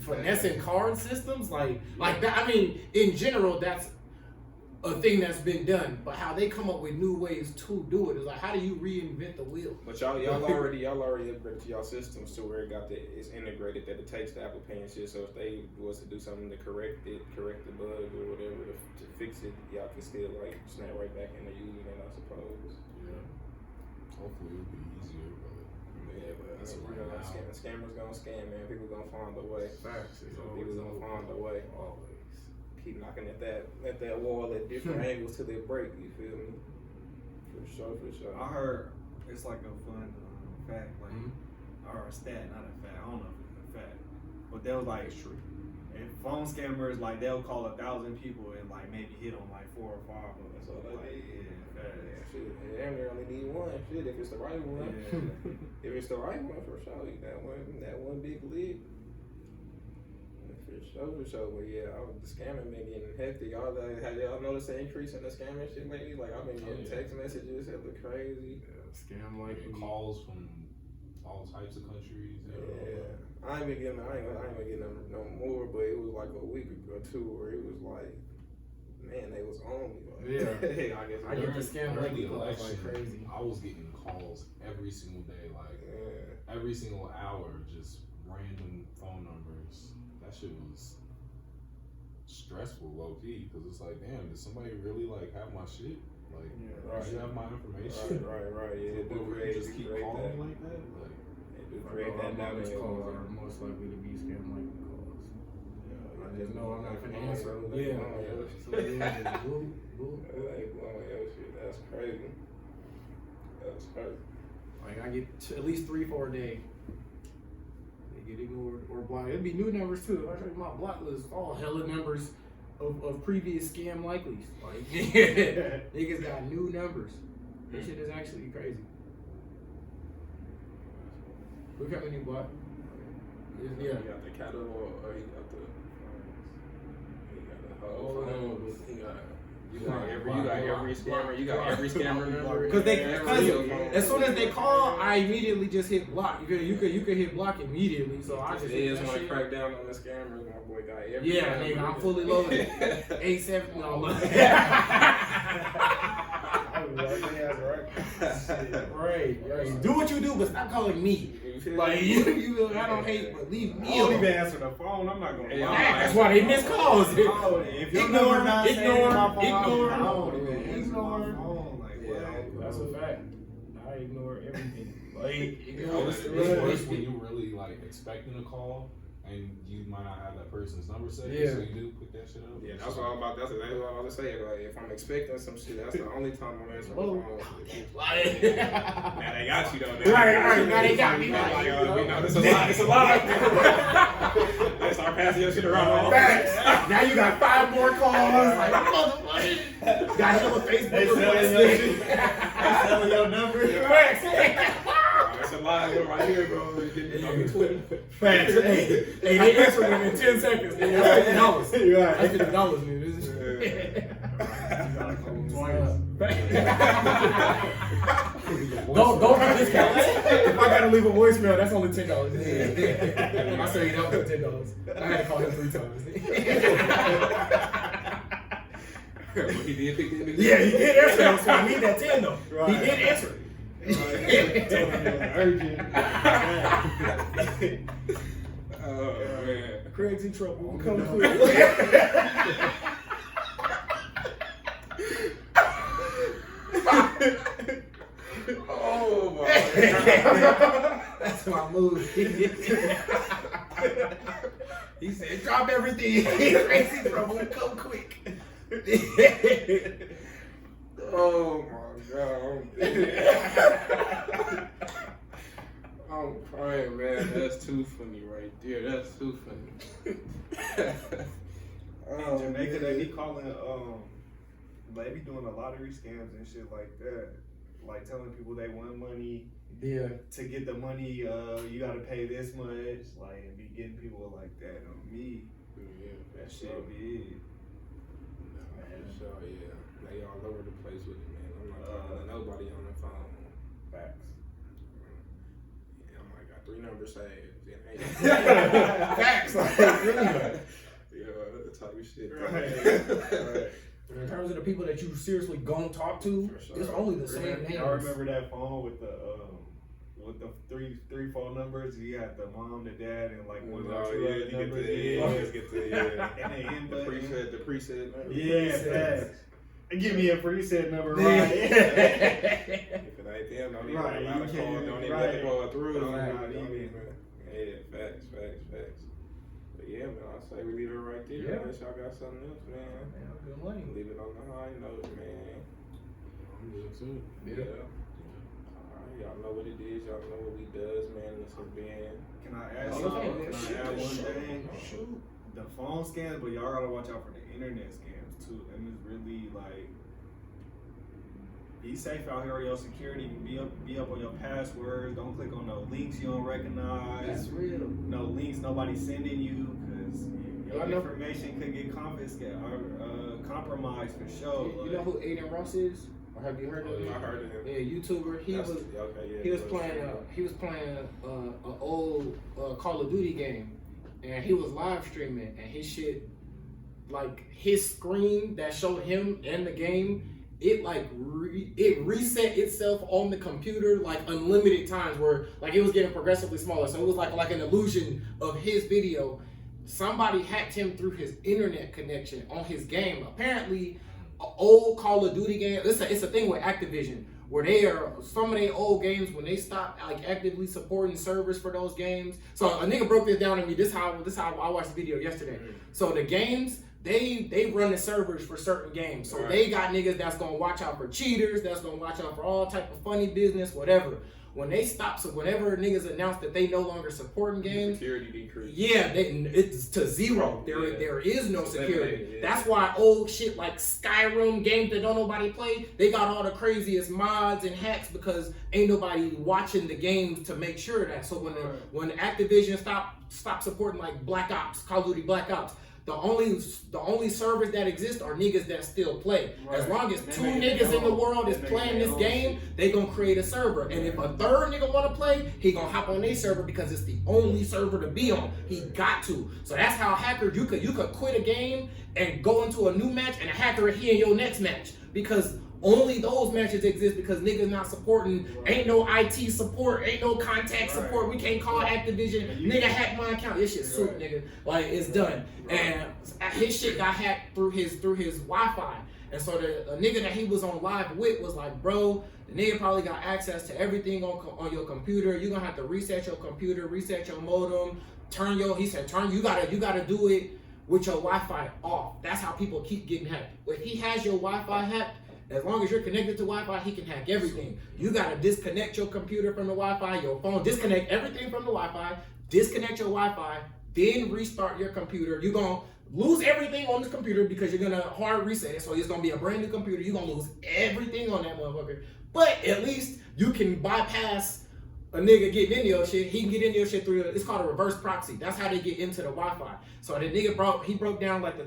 Finessing card systems like that. I mean, in general, that's a thing that's been done, but how they come up with new ways to do it is like, how do you reinvent the wheel? But y'all already upgraded y'all systems to where it's integrated that it takes the Apple Pay and shit. So if they was to do something to correct the bug or whatever to fix it, y'all can still like snap right back into using it, I suppose. Yeah. Hopefully it'll be easier, but that's scammers gonna scam, man. People gonna find a way. Facts. People gonna find a way. Always. Keep knocking at that wall at different angles till they break. You feel me? For sure. I heard it's like a fun fact, like or a stat, not a fact. I don't know if it's a fact, but there was like And phone scammers, like, they'll call 1,000 people and like maybe hit on like 4 or 5 of them. So Like, shit, damn near only need one. Shit, if it's the right one. Yeah. If it's the right one, for sure. That one big lid. For sure. But yeah, the scamming been getting hectic. Have y'all noticed an increase in the scamming shit lately? Like, I've been getting text messages that look crazy. Scam like calls from all types of countries. Yeah. I ain't been getting them no more, but it was like a week or two where it was like, man, they was on me. Like, yeah. I get the During scam the like election, like crazy. I was getting calls every single day, like every single hour, just random phone numbers. That shit was stressful, low key, because it's like, damn, did somebody really like have my shit? Like, right. you have my information? Right. Yeah, So do just keep calling me like that? Like, create that damage. Calls are most likely to be scam like calls. I just know I'm not gonna answer. Yeah. So yeah, just boo. Like, shit, that's crazy. That's crazy. Like I get at least 3-4 a day. They get ignored or blocked. It'd be new numbers too. I show you my block list, all hella numbers of previous scam likelies. Like niggas got new numbers. This shit is actually crazy. Look how many block. Yeah. He got the catalog, or he got the whole phone. You got every scammer. You got every scammer number. Because as soon as they call, I immediately just hit block. You could hit block immediately. So I just hit that shit. Crack down on the scammers. My boy got every. Yeah, nigga, I'm fully loaded. 8-7. No. Right. Do what you do, but stop calling me. Like you I don't hate, but leave me. I don't even answer the phone. I'm not gonna lie. That's why they miss calls. If your number not saved in my phone, I don't even answer my phone. Like, what? That's a fact. I ignore everything. Like, it's worse when you really like expecting a call and you might not have that person's number saved, so you do put that shit up. Yeah, that's what I'm about. That's exactly what I was gonna say. Like, if I'm expecting some shit, that's the only time I'm answering the phone. Now they got you though. Right. Now they got me. It's a lot. They start passing your shit around. Now you got 5 more calls. Like, motherfucker. Got him a Facebook. They selling your number. It's a lot right here, bro. Facts. Hey, they answer them in 10 seconds. That's $50. Right. That's $50, man. Don't do discounts. If I gotta leave a voicemail, that's only $10. I say that was $10. I had to call him 3 times. He did pick that. Yeah, he did answer. So I need that 10 though. Right. He did answer. Urgent. Oh man, Craig's in trouble. Come quick. oh my God. That's my move. He said, "Drop everything. Craig's in trouble. Come quick." Oh my God. I'm crying, man. That's too funny right there. That's too funny. In Jamaica, they be calling, they be doing a lottery scams and shit like that. Like telling people they won money. Yeah. To get the money, you gotta pay this much. Like, and be getting people like that on me. Yeah, That shit big. So yeah, they all over the place with it, man. I'm not talking to nobody on the phone. Facts. Yeah, I might got 3 numbers saved. Facts. Like, really. Yeah, that type of shit. Right. In terms of the people that you seriously gonna talk to, For sure. it's only the same names. I remember that phone with the three phone numbers. You got the mom, the dad, and like one or two other numbers. And the preset number. Yeah, facts. Give me a preset number, right? If it ain't them, don't even Right, allow you the can't call. even- Don't even right. let the call through. Not even. Yeah, facts. But yeah, man, I say we leave it right there. Yeah. Unless y'all got something else, man. Good money. Leave it on the high note, man. I'm good too. Yeah. Alright, y'all know what it is. Y'all know what we does, man. This has been. Can I add Oh, something? okay. Can I add one thing? Shoot. the phone scams, but y'all gotta watch out for the internet scams too. And it's really like, be safe out here on your security. Be up on your passwords. Don't click on no links you don't recognize. That's real. No links nobody's sending you, because your information could get confiscated or compromised for sure. You know who Aiden Ross is? Or have you heard of him? I heard of him. Yeah, YouTuber. He was playing an old Call of Duty game, and he was live streaming, and his shit, like his screen that showed him in the game, it like it reset itself on the computer like unlimited times, where like it was getting progressively smaller. So it was like an illusion of his video. Somebody hacked him through his internet connection on his game. Apparently, an old Call of Duty game. It's a thing with Activision, where some of their old games, when they stopped like actively supporting servers for those games. So a nigga broke this down to me. This how I watched the video yesterday. So the games, they run the servers for certain games. So they got niggas that's gonna watch out for cheaters, that's gonna watch out for all type of funny business, whatever. When they stop, so whenever niggas announce that they no longer supporting games, security decrease. Yeah, it's to zero. There is no security. That's why old shit like Skyrim games that don't nobody play, they got all the craziest mods and hacks because ain't nobody watching the games to make sure of that. So when Activision stop supporting like Black Ops, Call of Duty Black Ops, the only servers that exist are niggas that still play. Right. As long as two niggas in the world is playing this game, they gonna create a server. And if a third nigga wanna play, he gonna hop on their server because it's the only server to be on. He got to. So that's how hackers, you could quit a game and go into a new match, and a hacker will in your next match, because only those matches exist because niggas not supporting. Ain't no IT support, ain't no contact support. We can't call Activision. Nigga hack my account. This shit soup, nigga. Like, it's done. And his shit got hacked through his Wi-Fi. And so the nigga that he was on live with was like, bro, the nigga probably got access to everything on your computer. You're gonna have to reset your computer, reset your modem, you gotta do it with your Wi-Fi off. That's how people keep getting hacked. If he has your Wi-Fi hacked, as long as you're connected to Wi-Fi, he can hack everything. You gotta disconnect your computer from the Wi-Fi, your phone, disconnect everything from the Wi-Fi, disconnect your Wi-Fi, then restart your computer. You're gonna lose everything on this computer because you're gonna hard reset it. So it's gonna be a brand new computer. You're gonna lose everything on that motherfucker. But at least you can bypass a nigga getting into your shit. He can get into your shit through, it's called a reverse proxy. That's how they get into the Wi-Fi. So the nigga broke down like the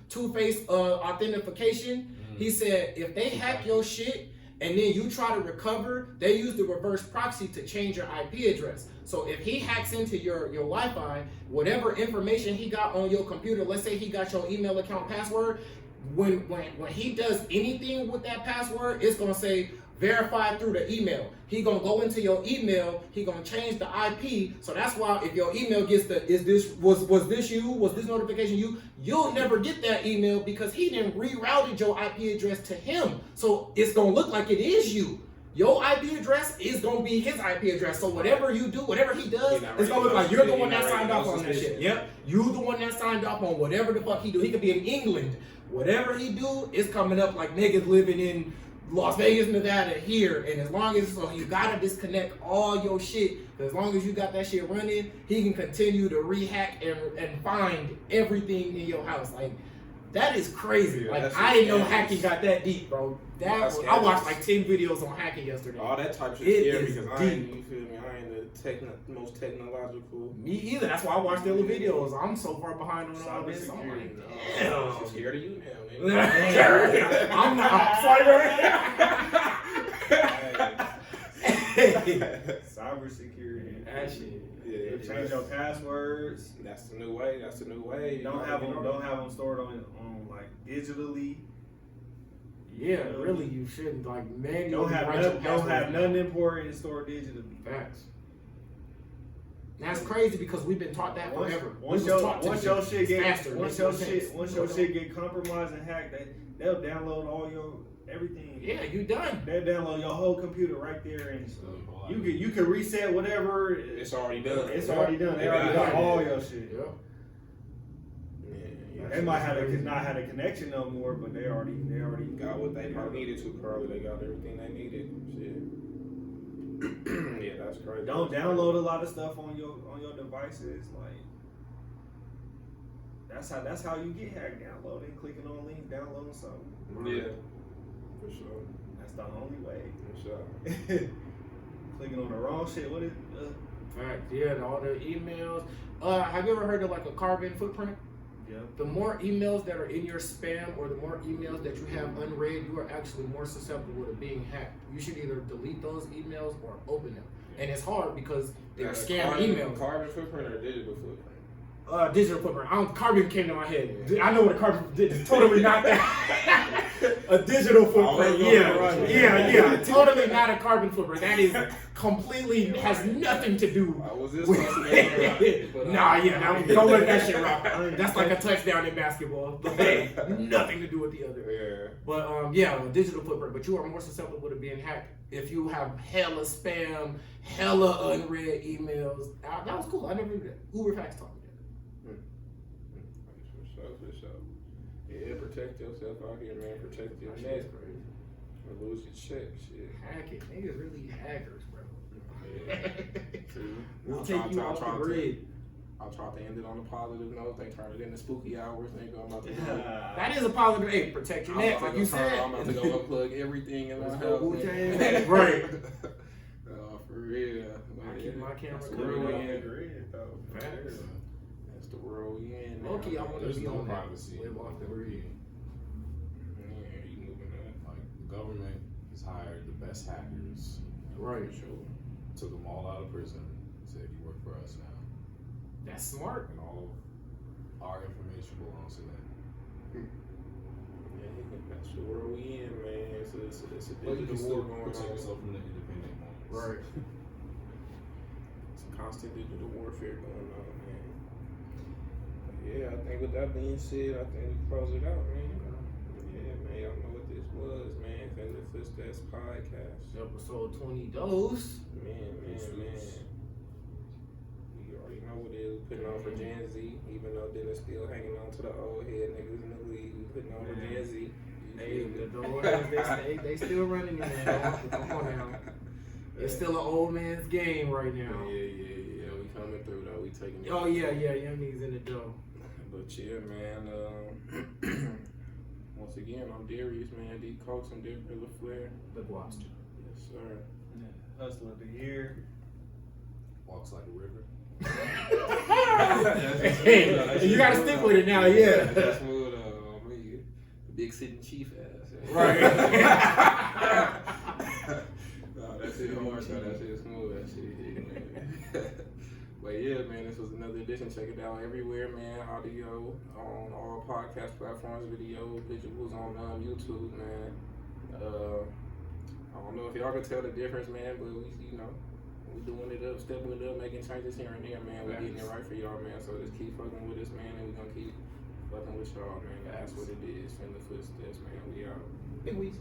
two-phase authentication. He said if they hack your shit and then you try to recover, they use the reverse proxy to change your IP address. So if he hacks into your Wi-Fi, whatever information he got on your computer, let's say he got your email account password, when he does anything with that password, it's gonna say verified through the email. He gonna go into your email, he gonna change the IP. So that's why if your email gets was this notification you'll never get that email because he didn't rerouted your IP address to him. So it's gonna look like it is you. Your IP address is gonna be his IP address. So whatever you do, whatever he does, it's gonna look like you're the one that signed off on that shit. Yep. You the one that signed off on whatever the fuck he do. He could be in England. Whatever he do, it's coming up like niggas living in Las Vegas, Nevada here. And as long as, so you gotta disconnect all your shit. As long as you got that shit running, he can continue to rehack and find everything in your house. Like, that is crazy. Yeah, like, I didn't know hacking got that deep, bro. I watched like 10 videos on hacking yesterday. All that type of shit scary because I ain't, you feel me? I ain't the most technological. Me either. That's why I watch the other videos. I'm so far behind on all this. I'm like, damn. I'm scared of you now, nigga. I'm not. Cybersecurity. That shit. Yeah, Change your passwords. That's the new way. That's the new way. Don't have them stored on like digitally. Yeah, really, you shouldn't like manually Don't have nothing important stored digitally. Facts. That's crazy because we've been taught that forever. Once your shit get compromised and hacked, they'll download all your everything. Yeah, you done. They'll download your whole computer right there, and you can reset whatever. It's already done. It's already done. They already got all your shit. Yeah. They might not have a connection no more, but they already got what they probably needed to. Probably they got everything they needed. Shit. Yeah, that's crazy. Don't download a lot of stuff on your devices. Like That's how you get hacked. Downloading, clicking on a link, downloading something. Yeah, for sure. That's the only way. For sure. Clicking on the wrong shit. What is? Fact, yeah, all the emails. Have you ever heard of like a carbon footprint? Yeah. The more emails that are in your spam or the more emails that you have unread, you are actually more susceptible to being hacked. You should either delete those emails or open them. And it's hard because they're scam emails. Carbon footprint or digital footprint? Digital footprint. Carbon came to my head. I know what a carbon is. Totally not that. A digital footprint. Yeah. Totally not a carbon footprint. That is completely has nothing to do. Was this with don't let that shit rock. That's like a touchdown in basketball. Nothing to do with the other. Yeah. But a digital footprint. But you are more susceptible to being hacked if you have hella spam, hella unread emails. That was cool. I never knew that. Uber Facts taught me that. For sure. Yeah, protect yourself out here, man. Protect your neck. Or lose your check, shit. Hacking. Niggas really hackers, bro. Yeah. We'll take you off the grid. I'll try to end it on a positive note. They turn it into spooky hours. Nigga, I'm about to That is a positive. Hey, protect your neck, like you said. I'm about to go unplug everything in my house. Wu-Tang. Right. For real. I keep my camera That's the world we in. Facts. That's the world we in. man. Okay, I want to There's be no on privacy. Live off the grid. Yeah, you moving up. Like the government has hired the best hackers. Right. Sure. Took them all out of prison. Said you work for us now. That's smart. And all of our information belongs to them. Yeah, that's the world we in, man. It's a But you can digital still war going protect on. yourself from the independent ones. Right. It's a constant digital warfare going on, man. But yeah, I think with that being said, I think we close it out, man. Yeah, man, y'all know what this was, man. FinLit Footsteps Podcast. Episode 20 dose. Man. You already know what it is. We putting on for Gen Z, even though Dennis still hanging on to the old head niggas in the league. We putting on for Gen Z. Hey, the Warriors, they still running in there. Come on now. It's still an old man's game right now. Yeah. We coming through though. We taking it. Oh yeah, young niggas in the dough. But yeah, man. Once again, I'm Darius, man. D Coach, I'm Darius Flair. The Gloucester. Yes, sir. Hustler of the year. Walks like a river. Hey, you gotta stick with it now, yeah. That's smooth, me. Big sitting chief ass. Right. No, that shit hard, though. That shit smooth. That shit hit, man. But yeah, man, this was another edition. Check it out everywhere, man. Audio on all podcast platforms, video, visuals on YouTube, man. I don't know if y'all can tell the difference, man, but we doing it up, stepping it up, making changes here and there, man. We're getting it right for y'all, man. So just keep fucking with us, man, and we're gonna keep fucking with y'all, man. That's what it is. FinLit Footsteps, man. We out. Big weeks.